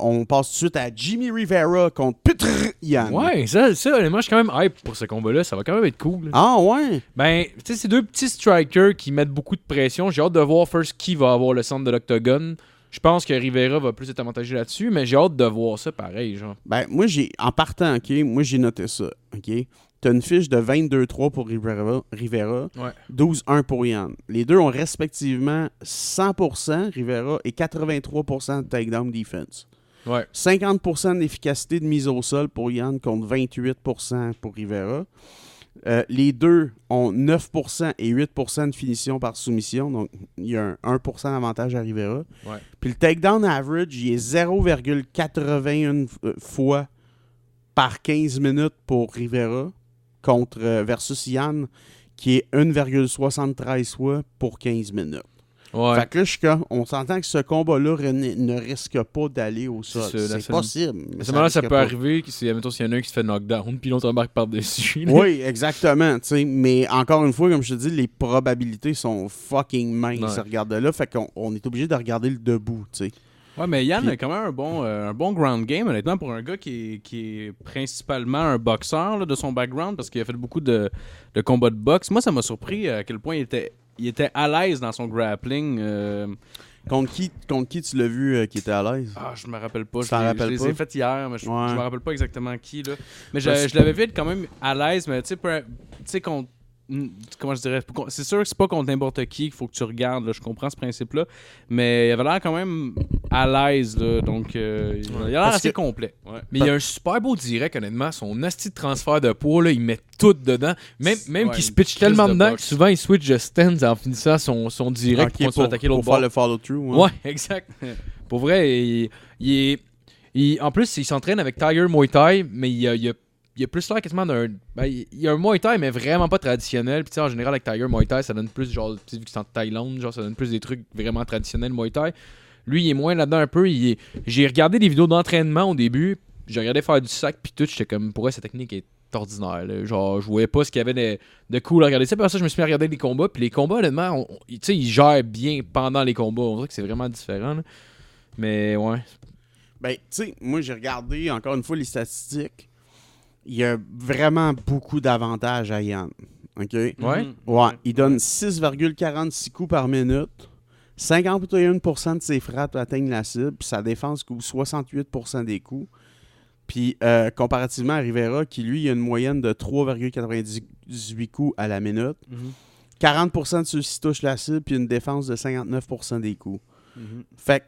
on passe tout de suite à Jimmy Rivera contre Petr Yan. Ouais, ça, honnêtement, je suis quand même hype pour ce combat-là. Ça va quand même être cool. Ah ouais? Ben, tu sais, c'est deux petits strikers qui mettent beaucoup de pression. J'ai hâte de voir first qui va avoir le centre de l'octogone. je pense que Rivera va plus être avantagé là-dessus, mais j'ai hâte de voir ça pareil, genre. Ben, moi, en partant, OK, moi, j'ai noté ça, OK? T'as une fiche de 22-3 pour Rivera, Ouais. 12-1 pour Yann. Les deux ont respectivement 100% Rivera et 83% de takedown defense. Ouais. 50% d'efficacité de mise au sol pour Yann contre 28% pour Rivera. Les deux ont 9% et 8% de finition par soumission, donc il y a un 1% d'avantage à Rivera. Ouais. Puis le takedown average, il est 0,81 fois par 15 minutes pour Rivera versus Yann, qui est 1,73 fois pour 15 minutes. Ouais. Fait que là, on s'entend que ce combat-là ne risque pas d'aller au sol. C'est possible. À ce moment-là, ça peut arriver, admettons, s'il y en a un qui se fait knockdown, puis l'autre embarque par-dessus. Oui, exactement. Mais encore une fois, comme je te dis, les probabilités sont fucking minces. Regarde là. Fait qu'on est obligé de regarder le debout, tu sais. Ouais, mais Yann a quand même un bon ground game, honnêtement, pour un gars qui est principalement un boxeur là, de son background, parce qu'il a fait beaucoup de combats de boxe. Moi, ça m'a surpris à quel point il était à l'aise dans son grappling. Contre qui tu l'as vu qui était à l'aise? Ah, je me rappelle pas. Je les ai fait hier, mais je me rappelle pas exactement qui. Là. Mais je Parce l'avais vu être quand même à l'aise, mais tu sais, contre... Comment je dirais? C'est sûr que c'est pas contre n'importe qui qu'il faut que tu regardes, là, je comprends ce principe-là, mais il avait l'air quand même à l'aise, là, donc il a l'air assez complet. Ouais. Mais il y a un super beau direct, honnêtement, son asti de transfert de poids, là, il met tout dedans, même qu'il se pitch tellement dedans que souvent il switch de stands en finissant son direct pour attaquer l'autre bord. Pour faire le follow-through. Ouais, exact. Pour vrai, en plus, il s'entraîne avec Tiger Muay Thai, mais il y a plus l'air quasiment d'un... Ben, il y a un Muay Thai, mais vraiment pas traditionnel. Puis en général, avec Tiger Muay Thai, ça donne plus, genre, vu que c'est en Thaïlande, genre, ça donne plus des trucs vraiment traditionnels Muay Thai. Lui, il est moins là-dedans un peu. J'ai regardé des vidéos d'entraînement au début. J'ai regardé faire du sac, puis tout. J'étais comme, pour vrai, sa technique est ordinaire. Là. Genre, je voyais pas ce qu'il y avait de cool à regarder ça. Puis après ça, je me suis mis à regarder les combats. Puis les combats, honnêtement, tu sais, il gère bien pendant les combats. On dirait que c'est vraiment différent. Là. Mais ouais. Ben, tu sais, moi, j'ai regardé encore une fois les statistiques. Il y a vraiment beaucoup d'avantages à Yann. OK? Ouais. Ouais. Il donne 6,46 coups par minute. 51% de ses frappes atteignent la cible. Puis sa défense couvre 68% des coups. Puis comparativement à Rivera, qui lui, il a une moyenne de 3,98 coups à la minute. 40% de ceux-ci touchent la cible. Puis une défense de 59% des coups. Fait que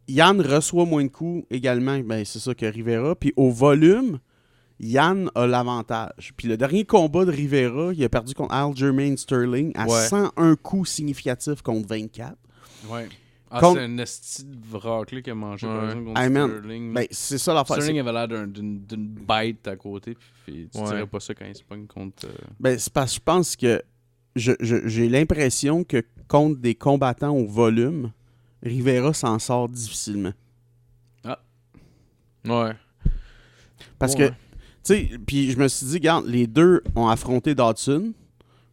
Yann reçoit moins de coups également. Ben, c'est ça que Rivera. Puis au volume, Yann a l'avantage. Puis le dernier combat de Rivera, il a perdu contre Aljamain Sterling à 101 coups significatifs contre 24. Ouais. C'est un esti de vrac là, qui a mangé par exemple contre Sterling. Ben, c'est ça l'affaire. Sterling avait l'air d'une bite à côté. Puis tu dirais pas ça quand il se pogne contre... Ben, c'est parce que je pense que j'ai l'impression que contre des combattants au volume, Rivera s'en sort difficilement. Ah. Ouais. Parce que tu sais, puis je me suis dit, regarde, les deux ont affronté Dodson.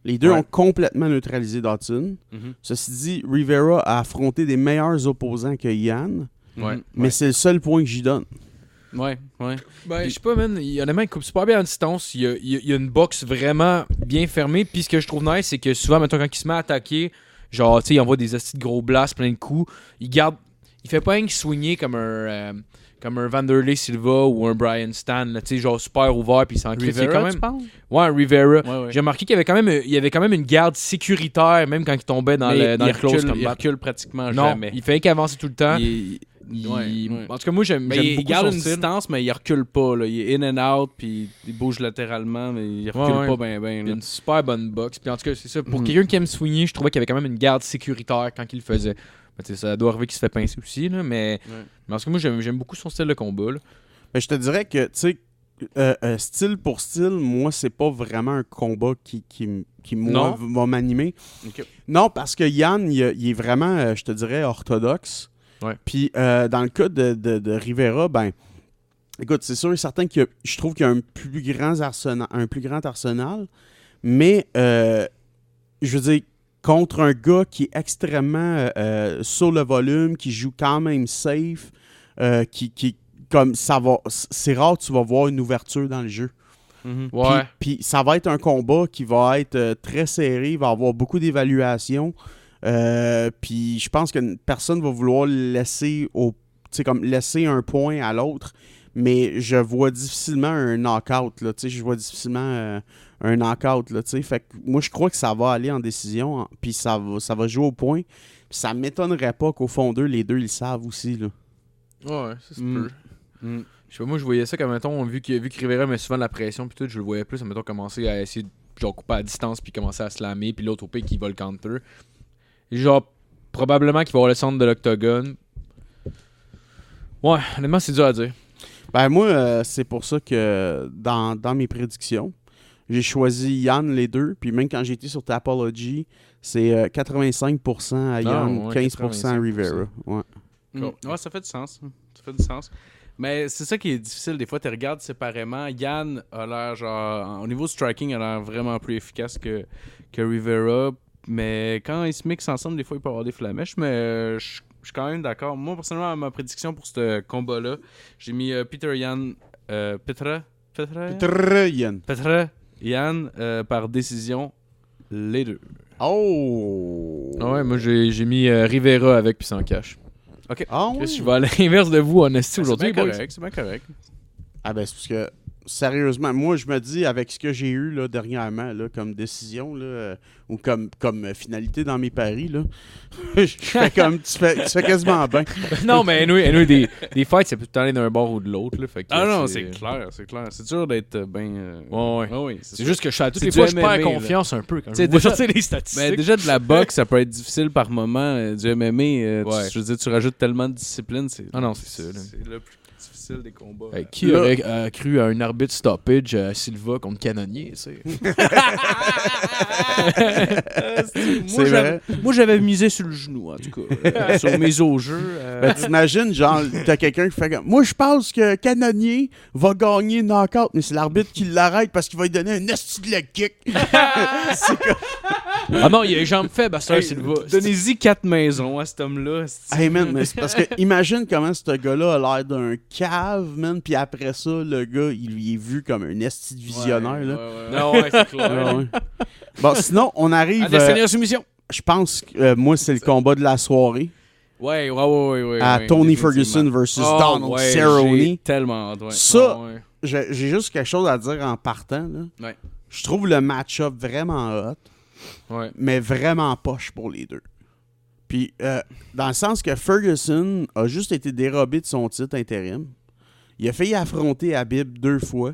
Les deux ont complètement neutralisé Dodson. Ceci dit, Rivera a affronté des meilleurs opposants que Yann. Mais c'est le seul point que j'y donne. Ouais. Ben, je sais pas, man. Honnêtement, il coupe super bien en distance. Il y a une boxe vraiment bien fermée. Puis ce que je trouve nice, c'est que souvent, maintenant, quand il se met à attaquer, genre, tu sais, il envoie des astis de gros blasts, plein de coups. Il fait pas rien que swinger comme un Vanderlei Silva ou un Brian Stan, tu sais, genre super ouvert, puis il s'en crée quand même. Tu penses? Ouais, Rivera. Ouais. J'ai remarqué qu'il y avait quand même une garde sécuritaire, même quand il tombait dans le close combat. Il recule pratiquement non, jamais. Il fait qu'avancer tout le temps. En tout cas, moi, j'aime beaucoup il garde son une style. distance, mais il recule pas. Là. Il est in and out, puis il bouge latéralement, mais il recule pas bien. Il a une super bonne boxe. Puis en tout cas, c'est ça. Pour quelqu'un qui aime swinger, je trouvais qu'il y avait quand même une garde sécuritaire quand il le faisait. Ça doit arriver qu'il se fait pincer aussi, là, mais en tout cas, moi, j'aime beaucoup son style de combat. Là. Ben, je te dirais que, tu sais, style pour style, moi, c'est pas vraiment un combat qui moi, va m'animer. Okay. Non, parce que Yann, il est vraiment, je te dirais, orthodoxe. Ouais. Puis, dans le cas de Rivera, ben, écoute, c'est sûr et certain que je trouve qu'il y a un plus grand arsenal, mais, je veux dire, contre un gars qui est extrêmement sur le volume, qui joue quand même safe, comme ça va, c'est rare que tu vas voir une ouverture dans le jeu. Puis ça va être un combat qui va être très serré, il va y avoir beaucoup d'évaluations. Puis je pense que personne va vouloir laisser laisser un point à l'autre. Mais je vois difficilement un knockout. Là, je vois difficilement un knockout. Là, fait que moi, je crois que ça va aller en décision. Puis ça va jouer au point. Puis ça m'étonnerait pas qu'au fond d'eux, les deux, ils le savent aussi. Là. Ouais, ça se peut. Je sais pas, moi, je voyais ça comme, mettons, vu que Rivera met souvent de la pression, puis tout, je le voyais plus, mettons, commencer à essayer de genre, couper à distance, puis commencer à slammer, puis l'autre au pied qui va le counter. Et genre, probablement qu'il va avoir le centre de l'octogone. Ouais, honnêtement, c'est dur à dire. Ben moi, c'est pour ça que dans mes prédictions, j'ai choisi Yann les deux. Puis même quand j'ai été sur Tapology, c'est 85% à Yann, 15% à Rivera. Ouais. Ouais, ça fait du sens. Ça fait du sens. Mais c'est ça qui est difficile. Des fois, tu regardes séparément. Yann a l'air, genre, au niveau striking, a l'air vraiment plus efficace que Rivera. Mais quand ils se mixent ensemble, des fois, il peut y avoir des flamèches. Mais je suis quand même d'accord. Moi, personnellement, ma prédiction pour ce combat-là, j'ai mis Peter Yan par décision, les deux. Oh! Ouais, moi, j'ai mis Rivera avec puis sans cash. OK. Chris, je vais à l'inverse de vous, en esti, aujourd'hui. C'est bien correct. Ah ben, c'est parce que, sérieusement, moi, je me dis, avec ce que j'ai eu là, dernièrement là, comme décision, là, ou comme finalité dans mes paris, là, je fais comme, tu fais quasiment bien. Non, mais anyway, des fights, ça peut tout aller d'un bord ou de l'autre. Là, fait que non, c'est clair. C'est dur d'être bien... Ouais. C'est juste que toutes c'est les fois, je du perds MMA, confiance un peu quand je je vois sortir les statistiques. Mais déjà, de la boxe, ça peut être difficile par moment. Du MMA, je veux dire, tu rajoutes tellement de discipline. Non, c'est ça. Là. C'est le plus difficile des combats. Qui aurait cru à un arbitre stoppage à Silva contre Canonnier, tu sais? Moi, j'avais misé sur le genou, en tout cas. Sur mes au jeu. Ben, t'imagines, genre, t'as quelqu'un qui fait comme, moi, je pense que Canonnier va gagner knockout, mais c'est l'arbitre qui l'arrête parce qu'il va lui donner un esti de leg kick. Ah non, il a les jambes faibles à ça, Silva. Donnez-y 4 maisons à cet homme-là. Hey man, mais c'est parce que imagine comment ce gars-là a l'air d'un cave, man, puis après ça, le gars, il lui est vu comme un esti de visionnaire, là. Non, c'est clair. Ouais. Bon, sinon, on arrive... soumission. Je pense que moi, c'est le combat de la soirée. Ouais. À Tony Ferguson versus Donald Cerrone. J'ai tellement hâte, Ça, j'ai juste quelque chose à dire en partant, là. Ouais. Je trouve le match-up vraiment hot. Ouais. Mais vraiment poche pour les deux. Puis, dans le sens que Ferguson a juste été dérobé de son titre intérim. Il a failli affronter Habib 2 fois.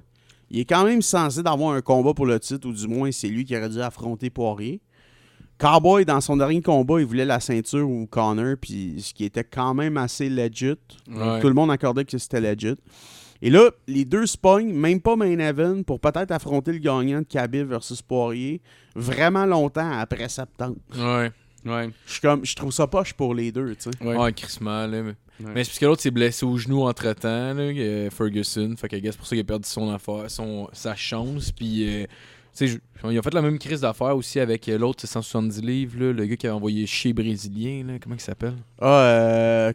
Il est quand même censé d'avoir un combat pour le titre, ou du moins, c'est lui qui aurait dû affronter Poirier. Cowboy, dans son dernier combat, il voulait la ceinture ou Connor, puis ce qui était quand même assez legit. Ouais. Tout le monde accordait que c'était legit. Et là, les deux se pognent, même pas main event, pour peut-être affronter le gagnant de Khabib versus Poirier vraiment longtemps après septembre. Ouais. Je trouve ça poche pour les deux, tu sais. Ouais, crissement, là. Mais c'est parce que l'autre s'est blessé au genou entre-temps, là, Ferguson. Fait que c'est pour ça qu'il a perdu sa chance. Puis, tu sais, ils ont fait la même crise d'affaires aussi avec l'autre 170 livres, là, le gars qui avait envoyé chez Brésilien, là, comment il s'appelle?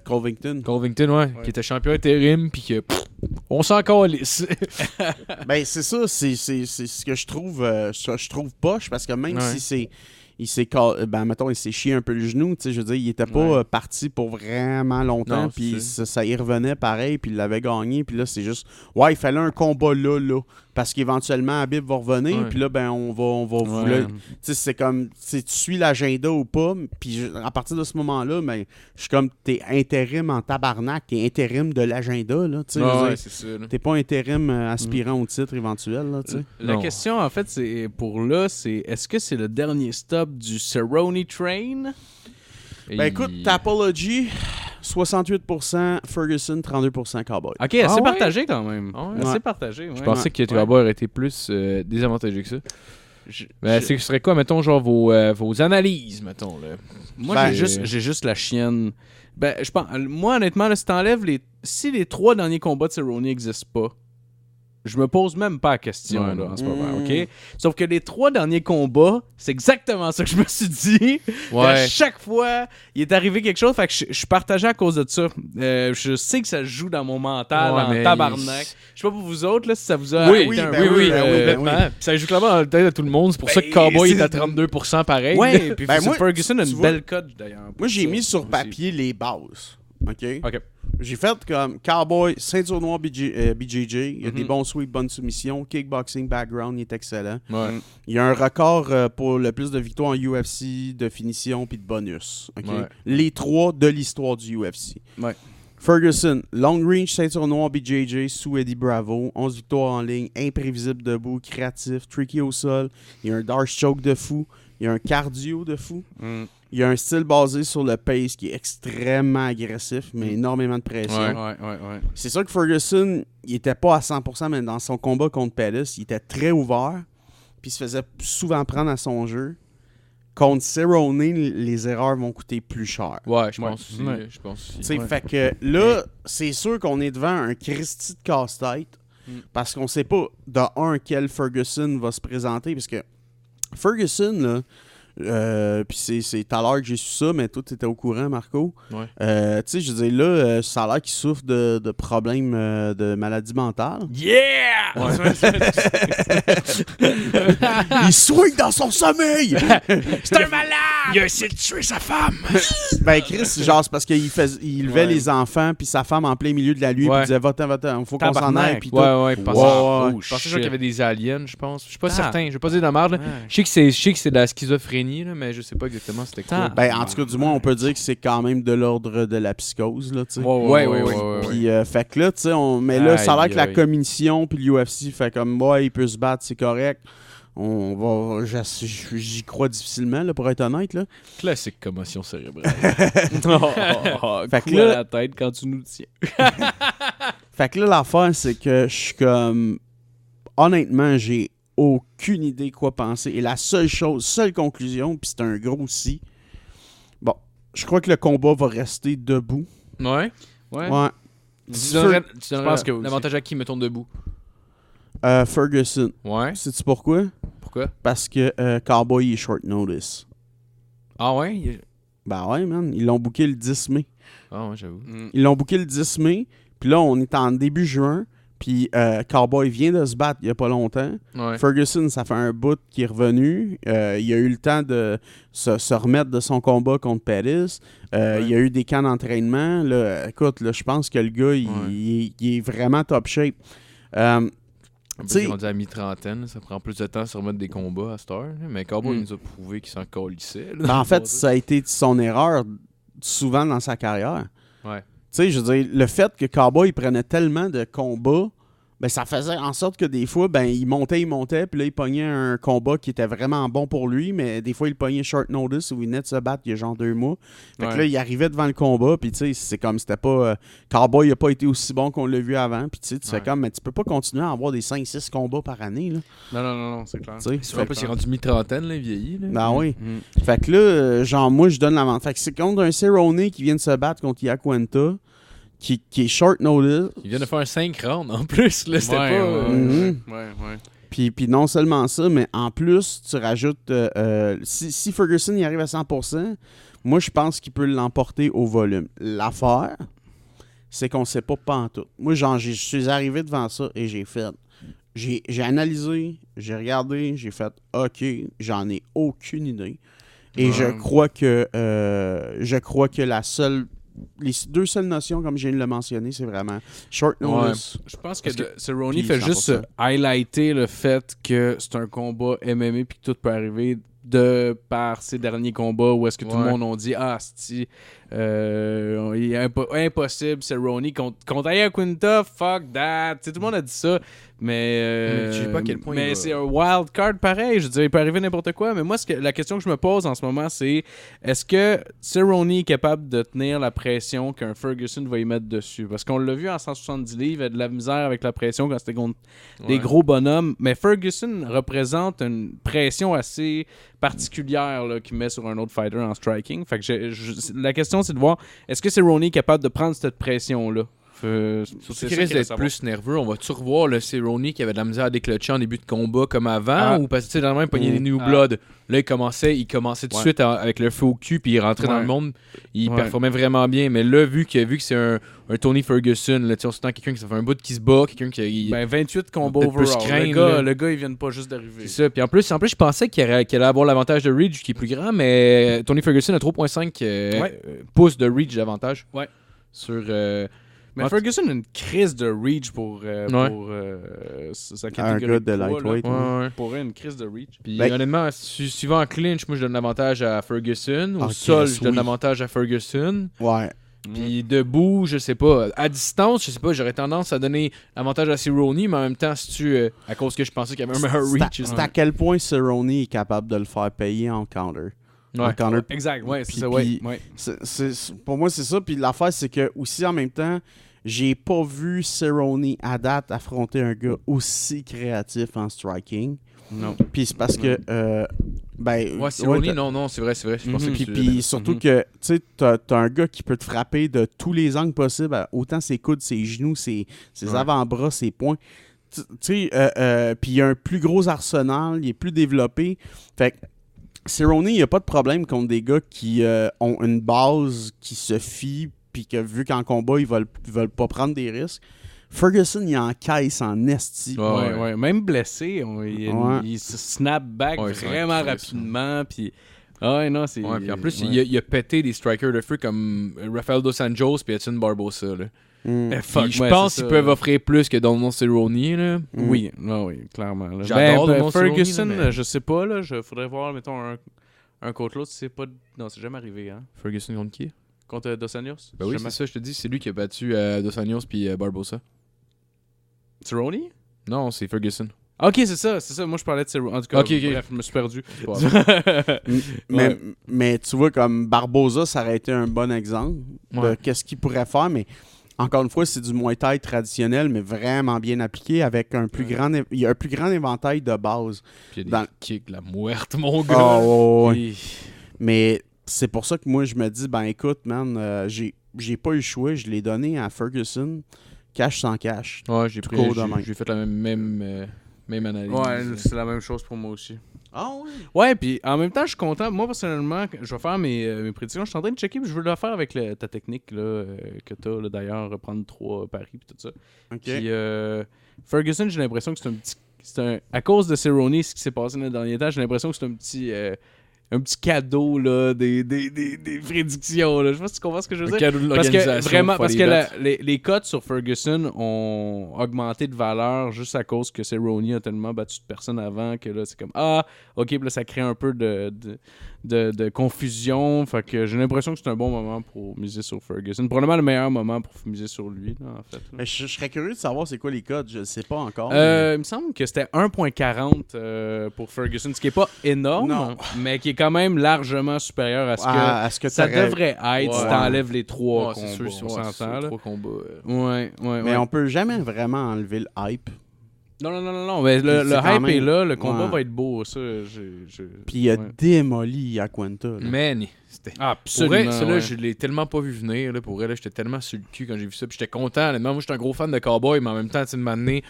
Covington. Covington, ouais, qui était champion intérim, puis que on s'en calisse. Ben, c'est ça, c'est ce que je trouve poche, parce que même si il s'est chié un peu le genou, tu sais, je veux dire, il était pas parti pour vraiment longtemps, puis ça y revenait pareil, puis il l'avait gagné, puis là, c'est juste, il fallait un combat là, parce qu'éventuellement, Habib va revenir, puis là, ben, on va vouloir, tu sais, c'est comme, tu suis l'agenda ou pas, puis à partir de ce moment-là, ben, je suis comme, t'es intérim en tabarnak, t'es intérim de l'agenda, là, tu sais, c'est ça, là. t'es pas intérim aspirant au titre éventuel, là, tu sais. La question, en fait, c'est est-ce que c'est le dernier stop du Cerrone Train? Ben écoute, Tapology, 68%, Ferguson, 32% Cowboy. Ok, assez partagé quand même. Assez partagé, ouais. Je pensais que Cowboy aurait été plus désavantagé que ça. Mais ce serait quoi, mettons, genre vos analyses, mettons, là? Moi, j'ai juste la chienne. Ben, je pense, moi, honnêtement, là, si les 3 derniers combats de Cerrone n'existent pas, je me pose même pas la question Ouais. là, en ce moment, OK? Sauf que les 3 derniers combats, c'est exactement ça que je me suis dit. Ouais. À chaque fois, il est arrivé quelque chose, fait que je suis partagé à cause de ça. Je sais que ça joue dans mon mental Ouais, en mais tabarnak. Je sais pas pour vous autres, là, si ça vous a Oui, affecté un ben peu, oui, ben oui, ben complètement. Puis ça joue clairement dans la tête de tout le monde. C'est pour ça que Cowboy est à 32% pareil. Ouais, puis Ben moi, Ferguson a tu une vois, belle cote d'ailleurs. Moi, j'ai Ça, mis sur aussi. papier les bases. OK? OK. J'ai fait comme Cowboy, ceinture noire BJJ. Il y a des bons sweeps, bonnes soumissions. Kickboxing, background, il est excellent. Ouais. Il y a un record pour le plus de victoires en UFC, de finition puis de bonus. OK? Ouais. Les 3 de l'histoire du UFC. Ouais. Ferguson, long range, ceinture noire BJJ, sous Eddie Bravo. 11 victoires en ligne, imprévisible debout, créatif, tricky au sol. Il y a un dark choke de fou. Il y a un cardio de fou. Il y a un style basé sur le pace qui est extrêmement agressif, mais énormément de pression. Ouais. C'est sûr que Ferguson, il était pas à 100%, mais dans son combat contre Pettis, il était très ouvert, puis il se faisait souvent prendre à son jeu. Contre Cerrone, les erreurs vont coûter plus cher. Ouais, je pense aussi. Ouais. Je pense aussi. Tu sais, fait que là, c'est sûr qu'on est devant un Christy de casse-tête, parce qu'on sait pas, de quel Ferguson va se présenter, parce que Ferguson, là, puis c'est tout à l'heure que j'ai su ça, mais toi, tu étais au courant, Marco. Ouais. Tu sais, je veux dire, là, ça a l'air qu'il souffre de problèmes de maladie mentale. Yeah! Il swing dans son sommeil! C'est un malade! Il a essayé de tuer sa femme! Ben, Chris, genre, c'est parce qu'il il levait Ouais. les enfants, puis sa femme en plein milieu de la nuit, puis Ouais. il disait, va-t'en, il faut qu'on s'en Tabarnak. aille, puis tout. Ouais, ouais, parce Ouais, que ouais. je pensais qu'il y avait des aliens, je pense. Je suis pas Ah. certain, je vais pas dire de la merde. Là. Ouais. Je sais que c'est de la schizophrénie, là, mais je sais pas exactement c'était quoi. Attends. Ben, en tout cas, du moins, on peut dire que c'est quand même de l'ordre de la psychose, là, tu sais. Ouais. Puis, fait que là, tu sais, mais là, ça a l'air que la Aïe, aïe. commission puis l'UFC fait comme, ouais, il peut se battre, c'est correct. On va, j'y crois difficilement, là, pour être honnête, là. Classique commotion cérébrale. Fait que Coup là- à la tête quand tu nous tiens. Fait que là, l'affaire, c'est que je suis comme, honnêtement, j'ai aucune idée quoi penser. Et la seule conclusion, puis c'est un gros si, bon, je crois que le combat va rester debout. Ouais. Ouais. Ouais. Tu donnerais je pense que oui. l'avantage à qui, mettons, debout? Ferguson. Ouais. Sais-tu pourquoi? Pourquoi? Parce que Cowboy est short notice. Ah ouais? Ben ouais, man. Ils l'ont booké le 10 mai. Ah ouais, j'avoue. Ils l'ont booké le 10 mai. Puis là, on est en début juin. Puis Cowboy vient de se battre il y a pas longtemps. Ouais. Ferguson, ça fait un bout qu'il est revenu. Il a eu le temps de se remettre de son combat contre Pettis. Il y a eu des camps d'entraînement. Là, écoute, là, je pense que le gars, il est vraiment top shape. Un peu T'sais- rendu à mi-trentaine, ça prend plus de temps à se remettre des combats à cette heure. là. Mais Cowboy Mm. nous a prouvé qu'il s'en colissait. Ben, en fait, ça a été son erreur souvent dans sa carrière. Ouais. Tu sais, je veux dire, le fait que Cowboy prenait tellement de combats, ben, ça faisait en sorte que des fois, ben, il montait, puis là, il pognait un combat qui était vraiment bon pour lui, mais des fois, il pognait short notice où il venait de se battre il y a genre 2 mois. Fait que Ouais. là, il arrivait devant le combat, puis tu sais, c'est comme c'était pas. Cowboy n'a pas été aussi bon qu'on l'a vu avant, puis tu sais, tu fais Ouais. comme, mais tu peux pas continuer à avoir des 5-6 combats par année, là. Non, c'est clair. Tu sais. En plus, il est rendu mi-trentaine, là, vieilli. Là. Ben oui. Mm. Fait que là, genre, moi, je donne l'avant. Fait que c'est contre un Cerrone qui vient de se battre contre Iaquinta, qui est short notice. Il vient de faire un 5 rounds en plus. Là, c'était Ouais, pas. Mhm. Ouais. Puis non seulement ça, mais en plus, tu rajoutes... si Ferguson y arrive à 100%, moi, je pense qu'il peut l'emporter au volume. L'affaire, c'est qu'on sait pas pantoute. Moi, genre, je suis arrivé devant ça et j'ai fait... J'ai analysé, j'ai regardé, j'ai fait « OK, j'en ai aucune idée. » Et Ouais. je crois que les 2 seules notions, comme je viens de le mentionner, c'est vraiment short notice. Je pense que, Parce que- Cerrone Puis fait 100%. juste highlighter le fait que c'est un combat MMA puis que tout peut arriver de par ses derniers combats où est-ce que tout le Ouais. monde a dit il est impossible Cerrone contre Iaquinta, fuck that. Tu sais, tout le monde a dit ça, mais Je sais pas à quel point il mais va- c'est un wild card pareil. Je veux dire, il peut arriver n'importe quoi. Mais moi, la question que je me pose en ce moment, c'est est-ce que Cerrone est capable de tenir la pression qu'un Ferguson va y mettre dessus? Parce qu'on l'a vu en 170 livres, il a de la misère avec la pression quand c'était contre des Ouais. gros bonhommes. Mais Ferguson représente une pression assez particulière là, qu'il met sur un autre fighter en striking. Fait que la question, c'est de voir est-ce que Cerrone est capable de prendre cette pression-là? Surtout qu'il risque d'être plus nerveux. On va-tu revoir le Cerrone qui avait de la misère à déclencher en début de combat comme avant? Ou parce que tu sais, dans le même, pogné les New Blood. Là, il commençait tout de suite avec le feu au cul, puis il rentrait dans le monde. Il performait vraiment bien. Mais là, vu que c'est un Tony Ferguson, là, on s'entend quelqu'un qui ça fait un bout qui se bat, quelqu'un qui. 28 combats overall. Le gars, il vient pas juste d'arriver. C'est ça. Puis en plus, je pensais qu'il allait avoir l'avantage de Reach qui est plus grand, mais Tony Ferguson a 3,5 pouces de Reach d'avantage. Ouais. Sur. Mais Ferguson a une crise de reach pour sa catégorie. Un gars de lightweight. Pour une crise de reach. Puis honnêtement, suivant en clinch, moi je donne l'avantage à Ferguson. Au sol, je donne l'avantage à Ferguson. Ouais. Puis debout, je sais pas. À distance, je sais pas, j'aurais tendance à donner l'avantage à Cerrone, mais en même temps, si tu à cause que je pensais qu'il y avait un meilleur reach. C'est à quel point Cerrone est capable de le faire payer en counter. Exact, ouais, c'est ça, pour moi, c'est ça. Puis l'affaire, c'est que aussi en même temps, j'ai pas vu Cerrone à date affronter un gars aussi créatif en striking. Non. Puis c'est parce que. Cerrone, non, c'est vrai. Je pensais que puis surtout que, tu sais, t'as un gars qui peut te frapper de tous les angles possibles, autant ses coudes, ses genoux, ses avant-bras, ses poings. Tu sais, puis il a un plus gros arsenal, il est plus développé. Fait que Cerrone, il n'y a pas de problème contre des gars qui ont une base qui se fie, puis que vu qu'en combat, ils veulent pas prendre des risques. Ferguson, il encaisse en esti. Ouais. Même blessé, il se snap back vraiment rapidement. Puis non, c'est... puis en plus, il a pété des strikers de feu comme Rafael Dos Anjos et Edson Barbosa. Là. Je pense qu'ils peuvent offrir plus que Donald Cerrone. Là. Oui, clairement. Là. J'adore Ferguson, mais... je sais pas. Là, faudrait voir, mettons, un contre l'autre. C'est pas... Non, c'est jamais arrivé. Hein. Ferguson contre qui? Contre Dos Anjos? Ben oui, c'est ça, je te dis. C'est lui qui a battu Dos Anjos puis Barbosa. Cerrone? Non, c'est Ferguson. Ok, c'est ça. Moi, je parlais de Cerrone. En tout cas, bref, je me suis perdu. mais tu vois, comme Barbosa, ça aurait été un bon exemple de qu'est-ce qu'il pourrait faire, mais encore une fois, c'est du Muay Thai traditionnel, mais vraiment bien appliqué, avec il y a un plus grand éventail de base. Puis il y a des kicks, la muerte, mon gars. Mais c'est pour ça que moi, je me dis, ben écoute, man, j'ai pas eu le choix, je l'ai donné à Ferguson, cash sans cash. Ouais, j'ai fait la même analyse. Ouais, c'est la même chose pour moi aussi. Ah ouais? Ouais, puis en même temps, je suis content. Moi, personnellement, je vais faire mes prédictions. Je suis en train de checker, puis je veux le faire avec ta technique là, que tu as, d'ailleurs, reprendre 3 paris puis tout ça. OK. Puis Ferguson, j'ai l'impression que à cause de Cerrone, ce qui s'est passé dans le dernier temps, j'ai l'impression que c'est un petit cadeau là, des prédictions. Là. Je sais pas si tu comprends ce que je veux dire. Cadeau de l'organisation. Parce que les cotes sur Ferguson ont augmenté de valeur juste à cause que Cerrone a tellement battu de personnes avant que là, c'est comme ok, puis là, ça crée un peu de confusion. Fait que j'ai l'impression que c'est un bon moment pour miser sur Ferguson. Probablement le meilleur moment pour miser sur lui, là, en fait. Là. Mais je serais curieux de savoir c'est quoi les codes. Je sais pas encore. Il me semble que c'était 1.40 pour Ferguson, ce qui est pas énorme, mais qui est quand même largement supérieur à ce que ça devrait être si t'enlèves les 3 combats. C'est sûr, on s'entend, là. 3 combats. Mais on peut jamais vraiment enlever le hype. Non. Mais le hype est là, le combat va être beau, ça. Puis il a démoli Aquanta. Man, c'était... Absolument. Celui-là, je l'ai tellement pas vu venir. Là, pour elle, j'étais tellement sur le cul quand j'ai vu ça. Puis j'étais content. Honnêtement, moi, j'étais un gros fan de Cowboy, mais en même temps, tu sais, de m'amener...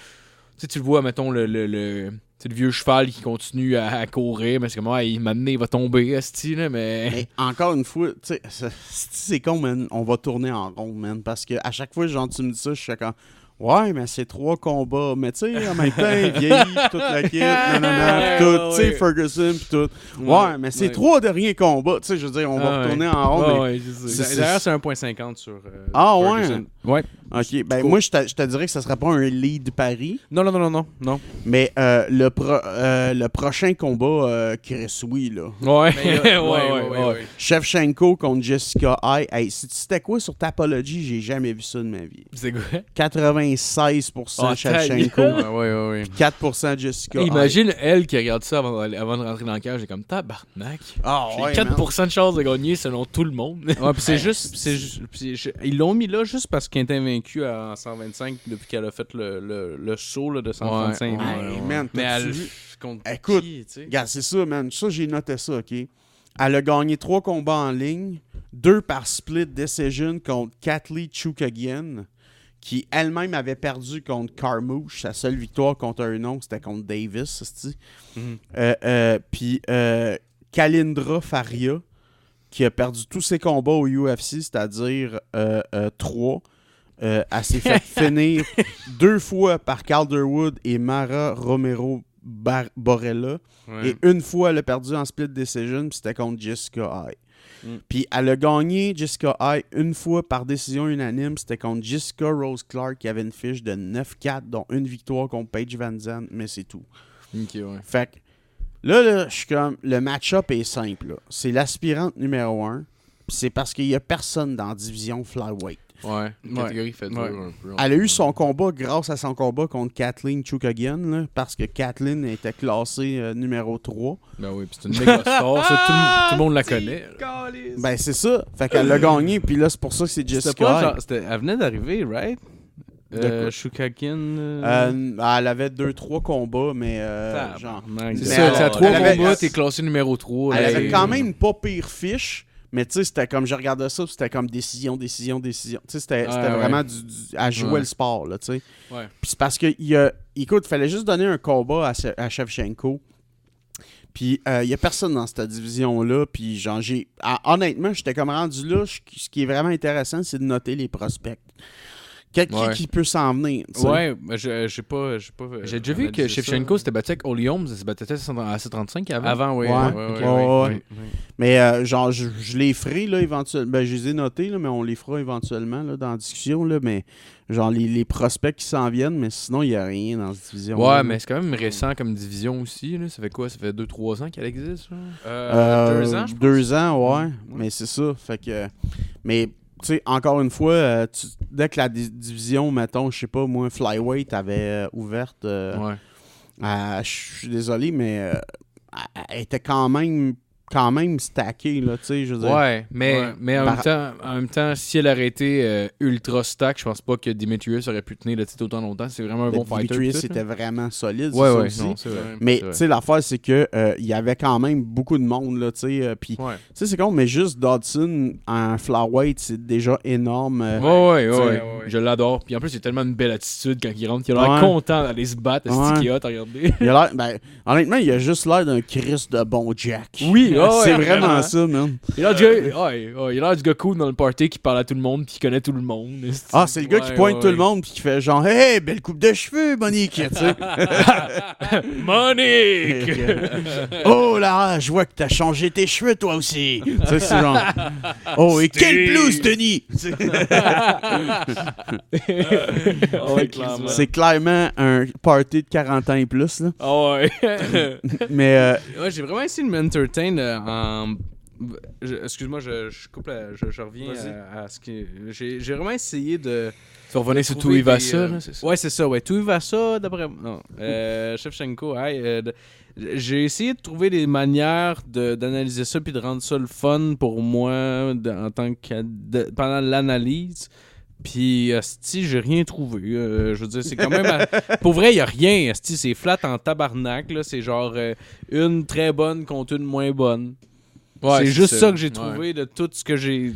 Tu le vois, mettons, le vieux cheval qui continue à courir, mais c'est comme, il va tomber, asti, là, mais encore une fois, tu sais, c'est con, man, on va tourner en rond, man, parce que à chaque fois, genre, tu me dis ça, je suis comme, ouais, mais c'est 3 combats, mais tu sais, en même temps, il vieillit, toute la kit, tout, tu sais, Ferguson, pis tout. Ouais, mais c'est 3 derniers combats, tu sais, je veux dire, on va retourner en rond. D'ailleurs, c'est 1.50 sur Ferguson. Ouais. Ok, ben moi, je te dirais que ça serait pas un lead pari. Non. Mais le prochain combat, Chris Oui, là. Ouais. Shevchenko contre Jessica Eye. Hey, c'était quoi sur Tapology? J'ai jamais vu ça de ma vie. c'est quoi? 96% Shevchenko. Ouais. 4% Jessica Eye. Imagine elle qui regarde ça avant de rentrer dans le cage, j'ai comme tabarnak. J'ai 4% de chance de gagner selon tout le monde. Ouais, puis c'est juste ils l'ont mis là juste parce qu'elle était invaincue à 125 depuis qu'elle a fait le saut là, de 125. Man, mais elle écoute, qui, tu sais? Regarde, c'est ça, man. Ça, j'ai noté ça, OK? Elle a gagné 3 combats en ligne, 2 par split decision contre Kathleen Chookagian, qui elle-même avait perdu contre Carmouche. Sa seule victoire contre un nom, c'était contre Davis. Puis Kalindra Faria, qui a perdu tous ses combats au UFC, c'est-à-dire 3. Elle s'est fait finir 2 fois par Calderwood et Mara Romero Borella. Et une fois, elle a perdu en split decision, puis c'était contre Jessica Eye. Puis elle a gagné Jessica Eye une fois par décision unanime. C'était contre Jessica Rose Clark qui avait une fiche de 9-4, dont une victoire contre Paige Van Zandt, mais c'est tout. Ok, ouais. Fait que là, je suis comme, le match-up est simple. Là. C'est l'aspirante numéro 1, puis c'est parce qu'il n'y a personne dans la division flyweight. Ouais, une catégorie fait dur un peu. Elle a eu son combat grâce à son combat contre Kathleen Chookagian, là, parce que Kathleen était classée numéro 3. Ben oui, puis c'est une méga star, ça, tout le monde la connaît. Ben c'est ça. Fait qu'elle l'a gagné, puis là, c'est pour ça que c'est Jessica. Elle venait d'arriver, right? Chookagian. Elle avait 2-3 combats, mais genre. C'est ça, tu as 3 combats, t'es classé numéro 3. Elle avait quand même pas pire fiche. Mais tu sais, c'était comme, je regardais ça, c'était comme décision. Tu sais, c'était vraiment à jouer le sport, là, tu sais. Ouais. Puis c'est parce que, écoute, il fallait juste donner un combat à Shevchenko. Puis il y a personne dans cette division-là. Puis genre, honnêtement, j'étais comme rendu là. Ce qui est vraiment intéressant, c'est de noter les prospects. Qui peut s'en venir, t'sais. Ouais, mais j'ai pas j'ai déjà vu que Shevchenko s'était battu avec Holly Holmes, elle s'est battue à 135 avant. Avant, oui. Ouais. Mais genre, je les ferai, là, éventuellement. Ben, je les ai notés, là, mais on les fera éventuellement, là, dans la discussion, là, mais genre, les prospects qui s'en viennent, mais sinon, il n'y a rien dans cette division. Ouais, là, mais c'est quand même récent comme division aussi, là. Ça fait quoi? Ça fait 2-3 ans qu'elle existe, là? 2 ans, je pense. 2 ans, ouais. Mais c'est ça, fait que... Mais... Tu sais, encore une fois, dès que la division, mettons, je sais pas, moi, Flyweight avait ouverte, je suis désolé, mais elle était quand même stackée, là, tu sais, je veux dire. Ouais, mais en même temps, si elle aurait été ultra stack, je pense pas que Demetrius aurait pu tenir le titre autant longtemps. C'est vraiment un bon fighter. Demetrius était vraiment solide, ouais, aussi. Non, c'est vrai. Mais, tu sais, l'affaire, c'est que il y avait quand même beaucoup de monde, là, tu sais. Puis, tu sais, c'est con, mais juste Dodson en flyweight, c'est déjà énorme. Ouais. Je l'adore. Puis en plus, il a tellement une belle attitude quand il rentre. Il a l'air content d'aller se battre. C'est qui a hot, regardez. Il a l'air, honnêtement, il a juste l'air d'un Christ de bon Jack. Oui, c'est vraiment ça, man. Il a l'air du gars cool dans le party qui parle à tout le monde puis qui connaît tout le monde. C'est le gars qui pointe tout le monde puis qui fait genre « Hey, belle coupe de cheveux, Monique! » tu sais. Monique! Oh là, je vois que t'as changé tes cheveux, toi aussi! Tu sais, c'est genre « Oh, et quelle blouse, Denis! » C'est clairement un party de 40 ans et plus, là. Mais... Ouais, j'ai vraiment essayé de m'entertain excuse-moi, je coupe je reviens à ce que... J'ai vraiment essayé de... Tu vas revenir sur Tuivasa, là, c'est ça? Ouais, c'est ça, ouais. Tuivasa, d'après... Non. Shevchenko, j'ai essayé de trouver des manières d'analyser ça puis de rendre ça le fun pour moi en tant que... pendant l'analyse. Puis, asti, j'ai rien trouvé. Je veux dire, c'est quand même... Pour vrai, il n'y a rien. Asti, c'est flat en tabarnak. Là. C'est genre une très bonne contre une moins bonne. Ouais, c'est juste ça que j'ai trouvé de tout ce que j'ai...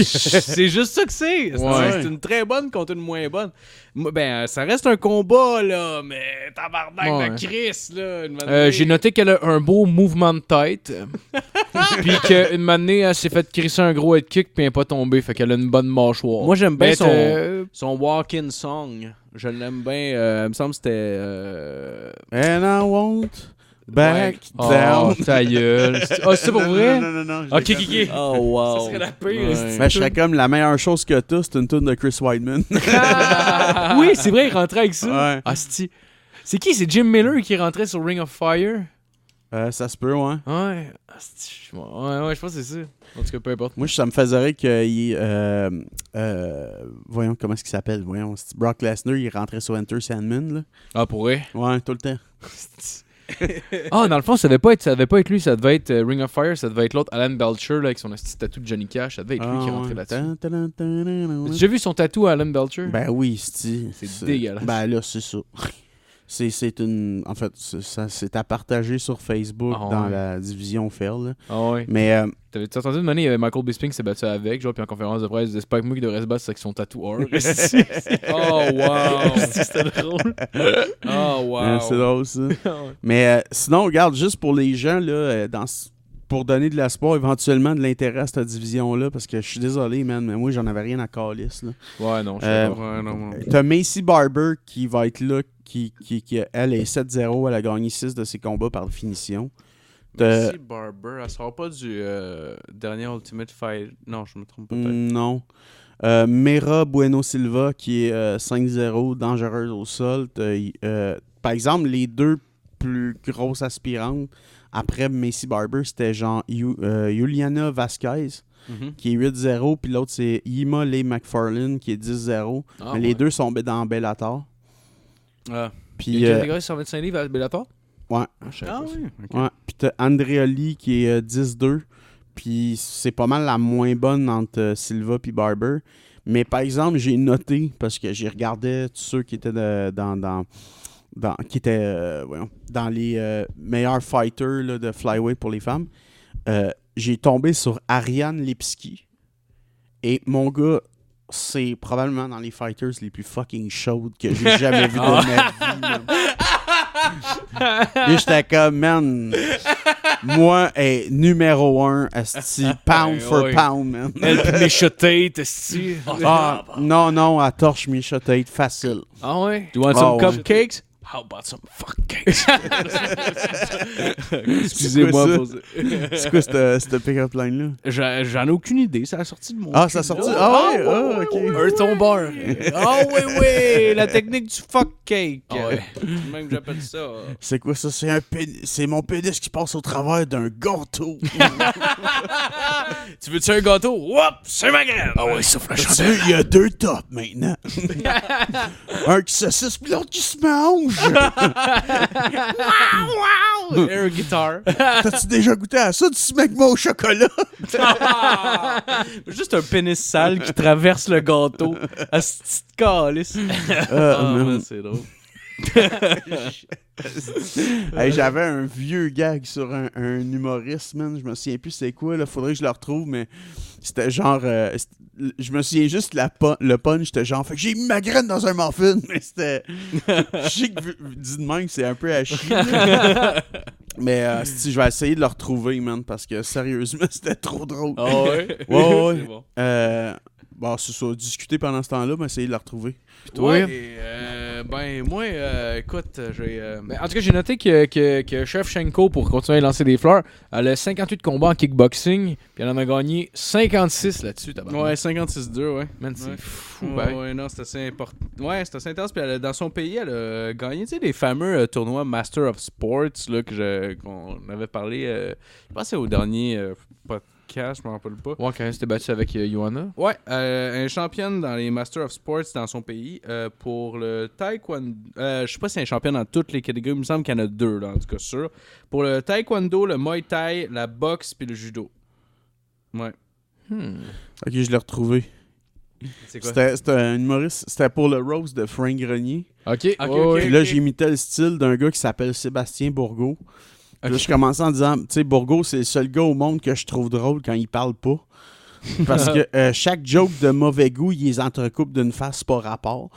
C'est juste ça que c'est. C'est une très bonne contre une moins bonne. Ben, ça reste un combat, là, mais tabarnak de Chris, là. J'ai noté qu'elle a un beau mouvement de tête. Puis qu'une manée, elle s'est fait crisser un gros head kick puis elle n'est pas tombée. Fait qu'elle a une bonne mâchoire. Moi, j'aime bien son walk-in song. Je l'aime bien. Il me semble que c'était... And I won't... Back down. Ta gueule. C'est pour vrai? Non. Ok. Oh, wow. Ça serait la pire. Mais je serais comme la meilleure chose que t'as, c'est une tune de Chris Weidman. Oui, c'est vrai, il rentrait avec ça. Ouais. Asti. C'est qui? C'est Jim Miller qui rentrait sur Ring of Fire? Ça se peut, ouais. Ouais. Asti. Ouais, je pense que c'est ça. En tout cas, peu importe. Moi, ça me faisait rire qu'il... voyons, comment est-ce qu'il s'appelle? Voyons, Brock Lesnar, il rentrait sur Enter Sandman, là. Ah, pour vrai? Ouais, tout le temps. Dans le fond, ça devait pas être lui, ça devait être Ring of Fire, ça devait être l'autre Alan Belcher là, avec son petit tatou de Johnny Cash, ça devait être lui qui rentrait là-dessus. J'ai vu son tatou à Alan Belcher. Ben oui, c'est dégueulasse. Ben là, c'est ça. C'est une. En fait, c'est à partager sur Facebook dans la division Fair. Là. Ah ouais. Mais. T'avais-tu entendu une année, Michael Bisping s'est battu avec, genre, puis en conférence de presse, c'est pas que moi qui devrait se battre, c'est avec son tatoueur. Oh, wow! C'était drôle. Oh, wow! C'est drôle, ça. Mais sinon, regarde, juste pour les gens, là, pour donner de l'espoir, éventuellement de l'intérêt à cette division-là, parce que je suis désolé, man, mais moi, j'en avais rien à calisser. Ouais, non, je sais pas. Ouais, non. T'as Macy Barber qui va être là, qui elle est 7-0, elle a gagné 6 de ses combats par finition. Macy Barber, elle sort pas du dernier Ultimate Fight. Non, je me trompe peut-être. Non. Mera Bueno Silva qui est 5-0, dangereuse au sol. Par exemple, les deux plus grosses aspirantes après Macy Barber, c'était genre Juliana Vasquez qui est 8-0, puis l'autre c'est Yima Leigh McFarlane qui est 10-0. Mais les deux sont dans Bellator. Puis il y a des gars 125 livres à Bellator? Ouais. Oui. Okay. Ouais. Puis t'as Andrea Lee qui est 10-2. Puis c'est pas mal la moins bonne entre Silva et Barber. Mais par exemple, j'ai noté, parce que j'ai regardé tous ceux qui étaient dans les meilleurs fighters là, de flyweight pour les femmes. J'ai tombé sur Ariane Lipski. Et mon gars, c'est probablement dans les fighters les plus fucking chaudes que j'ai jamais vu de ma vie. Man. Et j'étais comme, man, moi, numéro 1, asti, pound for pound, man. Elle pis Misha Tate, esti. Non, elle torche Misha Tate, facile. Ah ouais? Do you want some cupcakes? How about some fuck cakes? Excusez-moi. C'est quoi cette pick-up line-là? J'en ai aucune idée. Ça a sorti de mon... Ah, ça a sorti? Ah ouais? Ah, OK. Un tombeur. Ah oui, la technique du fuck cake. Ouais. Même que j'appelle ça. C'est quoi ça? C'est mon pénis qui passe au travers d'un gâteau. Tu veux-tu un gâteau? Whoop! C'est ma graine! Ah ouais, souffle la Tu chandelle. sais, il y a 2 tops maintenant. Un qui saucisse puis l'autre qui se mange. Wow! Air guitar. T'as-tu déjà goûté à ça, du smegma au chocolat? Juste un pénis sale qui traverse le gâteau. À cette petite calice. C'est drôle. Hey, j'avais un vieux gag sur un humoriste, man. Je me souviens plus c'est quoi, là. Faudrait que je le retrouve, mais c'était genre... je me souviens juste le punch, c'était genre... Fait que j'ai mis ma graine dans un muffin, mais c'était... Je sais que dit de même, c'est un peu à chier. Mais si je vais essayer de le retrouver, man, parce que sérieusement, c'était trop drôle. Ah ouais? Ouais. C'est bon. Bon, c'est ça, discuter pendant ce temps-là, mais essayer de le retrouver. Puis toi? Ben, moi, écoute, j'ai... En tout cas, j'ai noté que Shevchenko, pour continuer à lancer des fleurs, elle a 58 combats en kickboxing, puis elle en a gagné 56 là-dessus. Ouais, 56-2, ouais. Man, c'est fou, Ouais, non, c'est assez important. Ouais, c'est assez intense. Puis dans son pays, elle a gagné, tu sais, les fameux tournois Master of Sports, là, qu'on avait parlé, je pense que c'est au dernier podcast, je m'en rappelle pas. Ouais, quand elle s'était battue avec Johanna. Ouais, un championne dans les Master of Sports dans son pays. Pour le taekwondo, je sais pas si c'est un champion dans toutes les catégories, il me semble qu'il y en a 2, là, en tout cas, sûr. Pour le taekwondo, le muay thai, la boxe puis le judo. Ouais. Ok, je l'ai retrouvé. C'est quoi? C'était un humoriste, c'était pour le roast de Frank Grenier. Ok. Puis là, j'imitais le style d'un gars qui s'appelle Sébastien Bourgault. Puis là, je commençais en disant, tu sais, Bourgault, c'est le seul gars au monde que je trouve drôle quand il parle pas. Parce que chaque joke de mauvais goût, il les entrecoupe d'une face pas rapport.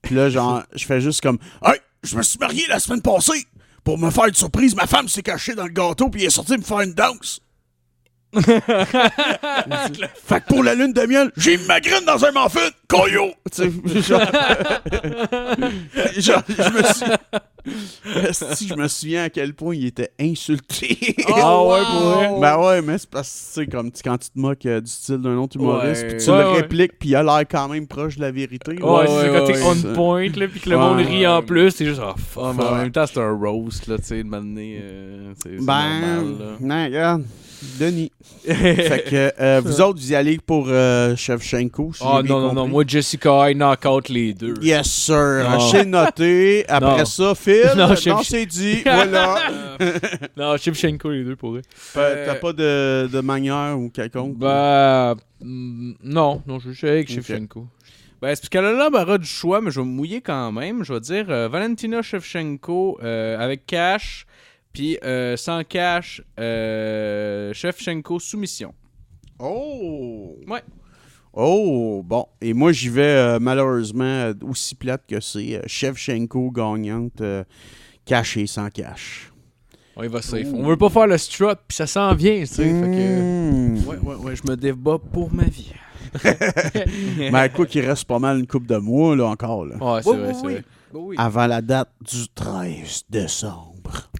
Puis là, genre, je fais juste comme, hey, je me suis marié la semaine passée. Pour me faire une surprise, ma femme s'est cachée dans le gâteau puis elle est sortie me faire une danse. Fait que pour la lune de miel, j'ai mis ma graine dans un muffin, coyo! Tu sais, genre, je me souviens à quel point il était insulté. Oh, ouais, pour vrai? Ben ouais, mais c'est parce que, tu sais, comme quand tu te moques du style d'un autre humoriste, Ouais. puis tu le répliques, puis il a l'air quand même proche de la vérité. là. Ouais, c'est quand t'es ouais, on ça. point, là, pis que le monde rit en plus, c'est juste, oh, fuck. Mais en même temps, c'est un roast, là, tu sais, de m'amener. C'est normal, là. Non, regarde. Denis. Fait que vous autres, vous y allez pour Shevchenko. Si Oh j'ai bien non, compris. moi, Jessica, I knock out les deux. Yes, sir. Non. J'ai noté. Après Non. ça, Phil. Non, Non, Shev- c'est dit. Voilà. Non, Shevchenko les deux, pour vrai. T'as pas de manière ou quelconque? Non, je suis avec Shevchenko. Ben, c'est parce qu'elle a l'embarras du choix, mais je vais me mouiller quand même. Je vais dire Valentina Shevchenko avec cash, puis sans cash, Shevchenko soumission. Oh! Ouais. Oh, bon. Et moi, j'y vais malheureusement aussi plate que c'est. Shevchenko gagnante, cachée sans cash. On y va safe. On veut pas faire le strut, puis ça s'en vient, tu sais. Fait que... Ouais, je me débat pour ma vie. Mais quoi qu'il reste pas mal une couple de mois, là, encore. Là. Ouais, c'est vrai, c'est vrai. Oui. Avant la date du 13 décembre.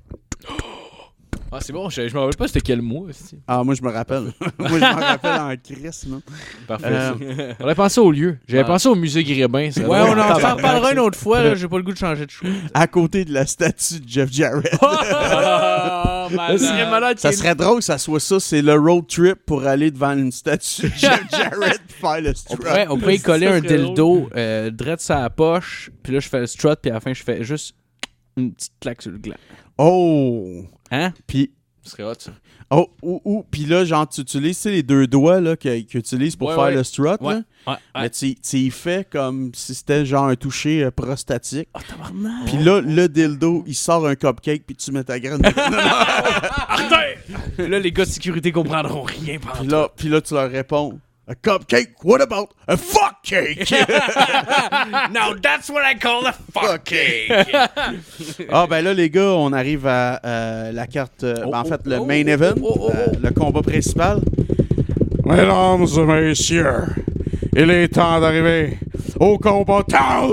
Ah, c'est bon, je me rappelle pas c'était quel mois. aussi. Ah, moi, je me rappelle. Moi, je m'en rappelle en crise, là. Parfait. On avait pensé au lieu. J'avais pensé au musée Grébin. Ça Ouais, on en reparlera une autre fois. Là. J'ai pas le goût de changer de choix. À côté de la statue de Jeff Jarrett. Ça serait malade. Ça serait drôle que ça soit ça. C'est le road trip pour aller devant une statue de Jeff Jarrett pour faire le strut. On pourrait y coller Ça un serait dildo direct sur la poche. Puis là, je fais le strut. Puis à la fin, je fais juste une petite claque sur le gland. Oh! Hein? Puis... Ce serait hot, ça. Oh, puis là, genre, tu utilises les deux doigts là, qu'ils utilisent pour faire le strut. Ouais. Là. Ouais. Mais tu y fais comme si c'était genre un toucher prostatique. Oh, tabarnak! Puis là, le dildo, il sort un cupcake, puis tu mets ta graine. Là, les gars de sécurité comprendront rien. Puis là, tu leur réponds. A cupcake? What about a fuck cake? Now that's what I call a fuck cake! Ah, ben là, les gars, on arrive à la carte. En fait, le main event, le combat principal. Mesdames et messieurs, il est temps d'arriver au combat tant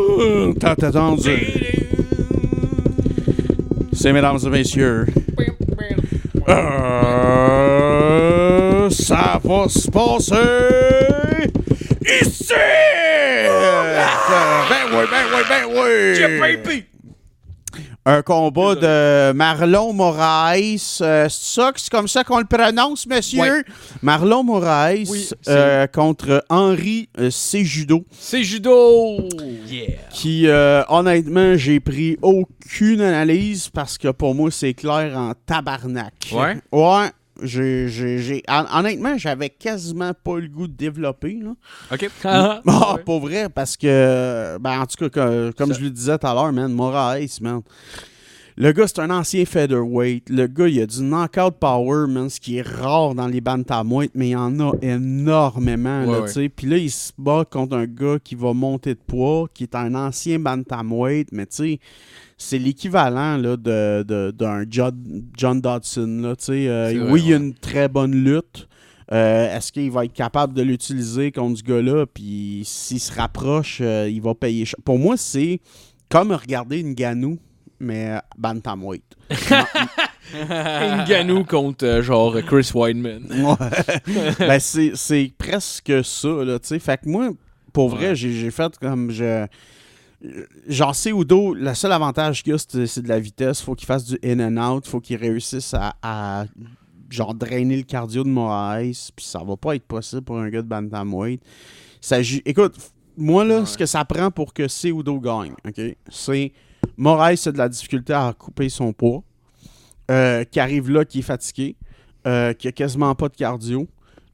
attendu. C'est mesdames et messieurs. Ça va se passer ici! Ben oui! Un combat de Marlon Moraes. C'est comme ça qu'on le prononce, monsieur? Ouais. Marlon Moraes Oui, contre Henri Cejudo. C'est judo! Yeah! Qui, honnêtement, j'ai pris aucune analyse parce que pour moi, c'est clair en tabarnak. Ouais? Ouais. Honnêtement, j'avais quasiment pas le goût de développer. Là. OK. Ah, pas vrai, parce que, ben, en tout cas, comme je le disais tout à l'heure, man, Moraes, man. Le gars, c'est un ancien featherweight. Le gars, il a du knockout power, man, ce qui est rare dans les bantamweight, mais il y en a énormément, là, tu sais. Puis là, il se bat contre un gars qui va monter de poids, qui est un ancien bantamweight, mais tu sais, c'est l'équivalent là, d'un John Dodson, là, tu sais. Oui, il y a une très bonne lutte. Est-ce qu'il va être capable de l'utiliser contre ce gars-là? Puis s'il se rapproche, il va payer cher. Pour moi, c'est comme regarder Ngannou, mais bantamweight. Ngannou contre genre Chris Weidman. Ouais. Ben, c'est presque ça, là, tu sais. Fait que moi, pour vrai, j'ai fait comme genre, Cejudo, le seul avantage qu'il y a, c'est de la vitesse. Faut qu'il fasse du in and out. Faut qu'il réussisse à genre drainer le cardio de Moraes. Puis ça va pas être possible pour un gars de bantamweight. Écoute, moi, là, ce que ça prend pour que Cejudo gagne, OK, c'est Moraes a de la difficulté à couper son poids, qui arrive là, qui est fatigué, qui a quasiment pas de cardio,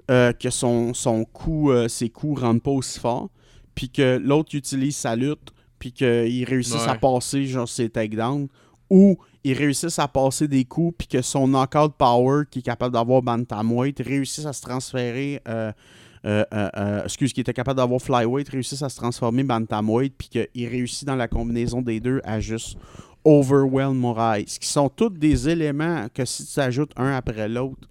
que son coup, ses coups rentrent pas aussi fort, puis que l'autre utilise sa lutte, puis qu'il réussisse à passer genre ses takedowns, ou il réussisse à passer des coups, puis que son knockout power, qui est capable d'avoir bantamweight, réussisse à se transférer... qui était capable d'avoir flyweight, réussisse à se transformer bantamweight, puis qu'il réussit dans la combinaison des deux à juste overwhelm Moraes, qui sont tous des éléments que si tu ajoutes un après l'autre,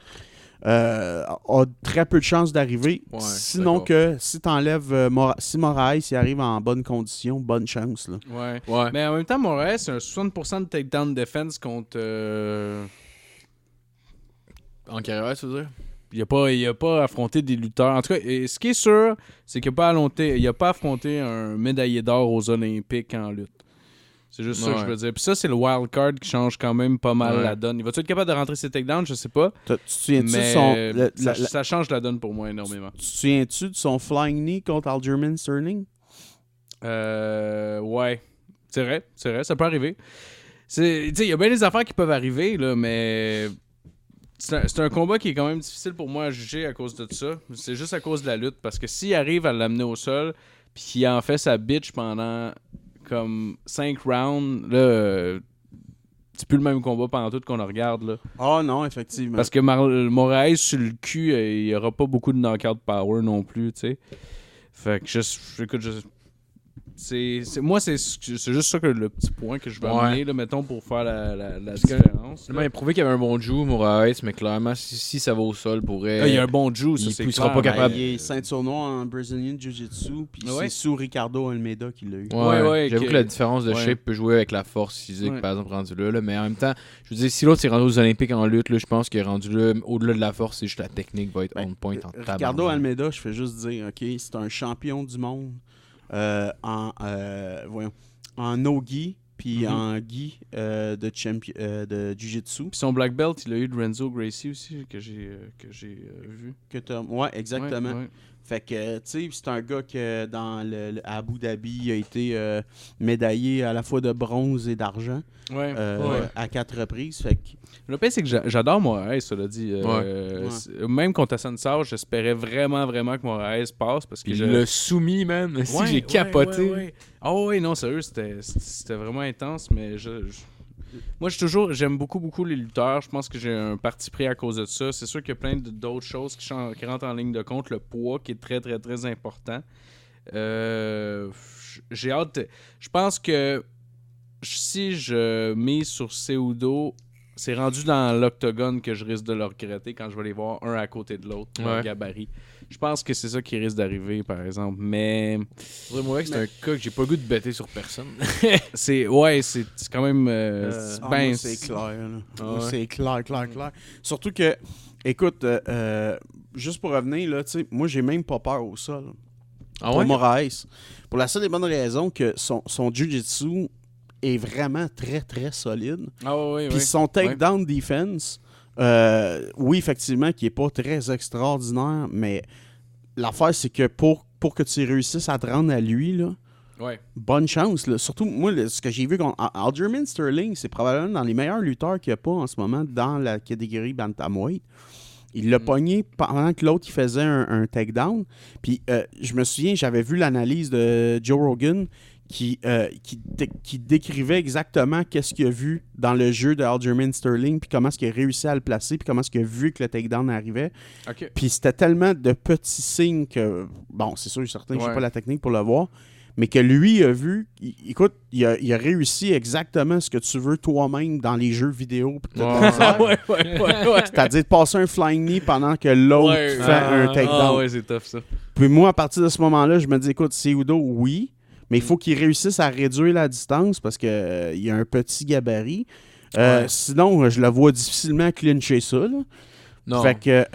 a très peu de chances d'arriver. Ouais, sinon que si tu enlèves si Moraes il arrive en bonne condition, bonne chance. Là. Ouais. Mais en même temps, Moraes, c'est un 60% de takedown defense contre... En carrière, tu veux dire? Il a pas affronté des lutteurs. En tout cas, ce qui est sûr, c'est qu'il n'a pas affronté un médaillé d'or aux Olympiques en lutte. C'est juste ça que je veux dire. Puis ça, c'est le wild card qui change quand même pas mal la donne. Il va-tu être capable de rentrer ses takedowns? Je sais pas. Tu te souviens-tu mais ça change la donne pour moi énormément. Tu te souviens-tu de son flying knee contre Aljamain Sterling? Ouais. C'est vrai, ça peut arriver. Il y a bien des affaires qui peuvent arriver, là, mais... C'est un combat qui est quand même difficile pour moi à juger à cause de ça. C'est juste à cause de la lutte. Parce que s'il arrive à l'amener au sol, puis qui en fait sa bitch pendant comme 5 rounds, là, c'est plus le même combat pendant tout qu'on le regarde, là. Ah non, effectivement. Parce que Moraes, sur le cul, il y aura pas beaucoup de knockout power non plus, tu sais. Fait que écoute, moi, c'est juste ça que le petit point que je veux amener, là, mettons, pour faire la différence. Il a prouvé qu'il y avait un bon jiu, Moraes, mais clairement, si ça va au sol, pourrait. Il y a un bon jiu, ça, il c'est sera clair. pas capable. Il est ceinture noire en Brazilian Jiu-Jitsu, puis c'est sous Ricardo Almeida qui l'a eu. Ouais, j'avoue que la différence de shape peut jouer avec la force physique, par exemple, rendu là, mais en même temps, je veux dire, si l'autre s'est rendu aux Olympiques en lutte, là, je pense qu'il est rendu là, au-delà de la force, c'est juste la technique va être on point en tabac. Ricardo Almeida, je fais juste dire, OK, c'est un champion du monde en no-gi puis en gi de Jiu-Jitsu. Puis son black belt, il a eu de Renzo Gracie aussi, que j'ai vu. Ouais, exactement. Ouais. Fait que, tu sais, c'est un gars que à Abu Dhabi, il a été médaillé à la fois de bronze et d'argent à 4 reprises. Fait que... Le pire, c'est que j'adore Moraes, cela dit. Même contre Hassan Sarr, j'espérais vraiment que Moraes passe. Parce que il l'a soumis, man. Si j'ai capoté. Non, sérieux, c'était vraiment intense, mais moi, j'aime beaucoup les lutteurs. Je pense que j'ai un parti pris à cause de ça. C'est sûr qu'il y a plein d'autres choses qui rentrent en ligne de compte. Le poids qui est très, très, très important. J'ai hâte. Je pense que si je mise sur Cejudo, c'est rendu dans l'octogone que je risque de le regretter quand je vais les voir un à côté de l'autre, leur gabarit. Je pense que c'est ça qui risque d'arriver, par exemple. Mais moi, c'est un cas que j'ai pas le goût de bêter sur personne. c'est quand même c'est clair. C'est clair. Surtout que, écoute, juste pour revenir, là, moi, j'ai même pas peur au sol. Pour Moraes. Pour la seule et bonne raison que son jiu-jitsu est vraiment très, très solide. Puis son takedown defense, oui, effectivement, qui est pas très extraordinaire, mais l'affaire, c'est que pour que tu réussisses à te rendre à lui, là, bonne chance. Là. Surtout, moi, ce que j'ai vu contre Aljamain Sterling, c'est probablement dans les meilleurs lutteurs qu'il n'y a pas en ce moment dans la catégorie bantamweight. Il l'a pogné pendant que l'autre il faisait un takedown. Puis je me souviens, j'avais vu l'analyse de Joe Rogan qui décrivait exactement qu'est-ce qu'il a vu dans le jeu de Aljamain Sterling, puis comment est-ce qu'il a réussi à le placer, puis comment est-ce qu'il a vu que le takedown arrivait. Puis c'était tellement de petits signes que, bon, c'est sûr et certain que j'ai pas la technique pour le voir, mais que lui a vu, écoute, il a réussi exactement ce que tu veux toi-même dans les jeux vidéo. C'est-à-dire de passer un flying knee pendant que l'autre fait un takedown. C'est tough ça. Puis moi, à partir de ce moment-là, je me dis, écoute, Cejudo, oui, mais il faut qu'il réussisse à réduire la distance parce qu'il y a un petit gabarit. Sinon, je le vois difficilement clincher ça. Là. Non. Fait que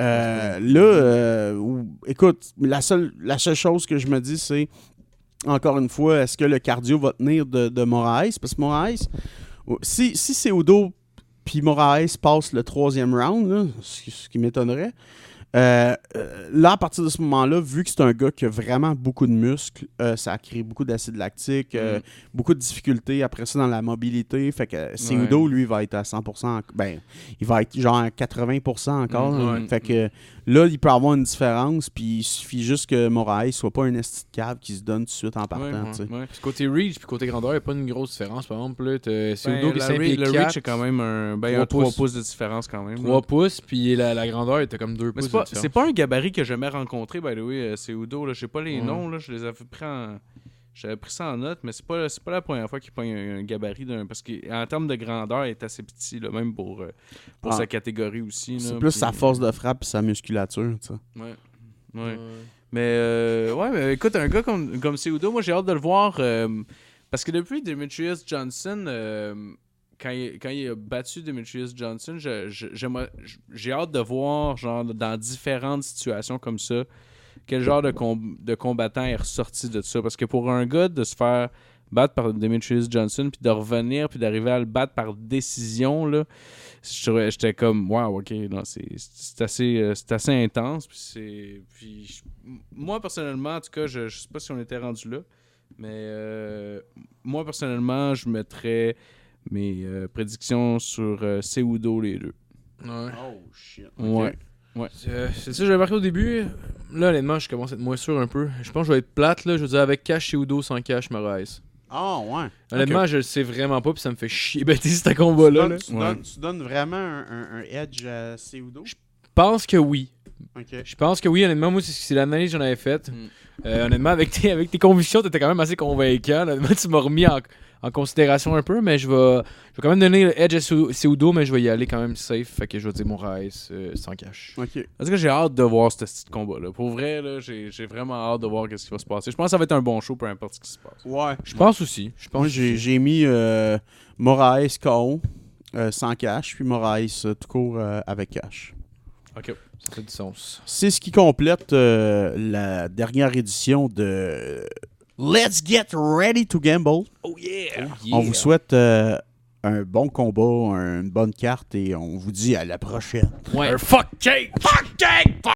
écoute, la seule chose que je me dis, c'est encore une fois, est-ce que le cardio va tenir de Moraes? Parce que Moraes, si Cejudo puis Moraes passe le 3e round, là, ce qui m'étonnerait, là, à partir de ce moment-là, vu que c'est un gars qui a vraiment beaucoup de muscles, ça crée beaucoup d'acide lactique, beaucoup de difficultés après ça dans la mobilité. Fait que Cejudo, lui, va être à 100%. Il va être genre à 80% encore. Fait que là, il peut avoir une différence, puis il suffit juste que Moraes soit pas un esti de cave qui se donne tout de suite en partant. Puis côté reach, puis côté grandeur, il n'y a pas une grosse différence. Par exemple, là, Cejudo qui est 5 pieds 4. Le reach est quand même il y a 3 pouces de différence quand même. 3 pouces, puis la grandeur était comme 2 pouces. C'est pas un gabarit que j'ai jamais rencontré, by the way, Cejudo. Je sais pas les noms, là, je les avais pris j'avais pris ça en note, mais c'est pas la première fois qu'il pogne un gabarit parce qu'en termes de grandeur, il est assez petit, là, même pour sa catégorie aussi. C'est plus sa force de frappe et sa musculature, tu sais. Mais écoute, un gars comme Cejudo, moi j'ai hâte de le voir parce que depuis Demetrius Johnson, quand il a battu Demetrius Johnson, j'ai hâte de voir genre dans différentes situations comme ça quel genre de combattant est ressorti de ça. Parce que pour un gars de se faire battre par Demetrius Johnson puis de revenir puis d'arriver à le battre par décision, là, j'étais comme wow, ok, non, c'est assez intense. Puis moi personnellement, en tout cas, je sais pas si on était rendu là, mais moi personnellement, je mettrais mes prédictions sur Cejudo les deux. Oh shit. Okay. Ouais. C'est ça, j'avais marqué au début. Là, honnêtement, je commence à être moins sûr un peu. Je pense que je vais être plate, là. Je veux dire, avec cash chez Udo, sans cash, Moraes. Ah, ouais. Honnêtement, je le sais vraiment pas, puis ça me fait chier bêter ce combat-là. là. Tu donnes vraiment un edge à Cejudo? Je pense que oui. Ok. Je pense que oui, honnêtement, moi, c'est l'analyse que j'en avais faite. Honnêtement, avec tes convictions, t'étais quand même assez convaincant. Honnêtement, tu m'as remis en considération un peu, mais je vais quand même donner le edge à Cejudo, mais je vais y aller quand même safe. Fait que je vais dire Moraes sans cash. Ok. Parce que j'ai hâte de voir ce petit combat-là. Pour vrai, là, j'ai vraiment hâte de voir ce qui va se passer. Je pense que ça va être un bon show, peu importe ce qui se passe. Ouais. Je pense aussi. Moi, j'ai mis Moraes KO sans cash, puis Moraes tout court avec cash. Ok. Ça fait du sens. C'est ce qui complète la dernière édition de Let's Get Ready to Gamble. Oh yeah! On vous souhaite un bon combat, une bonne carte et on vous dit à la prochaine. Ouais. Fuck cake! Fuck cake!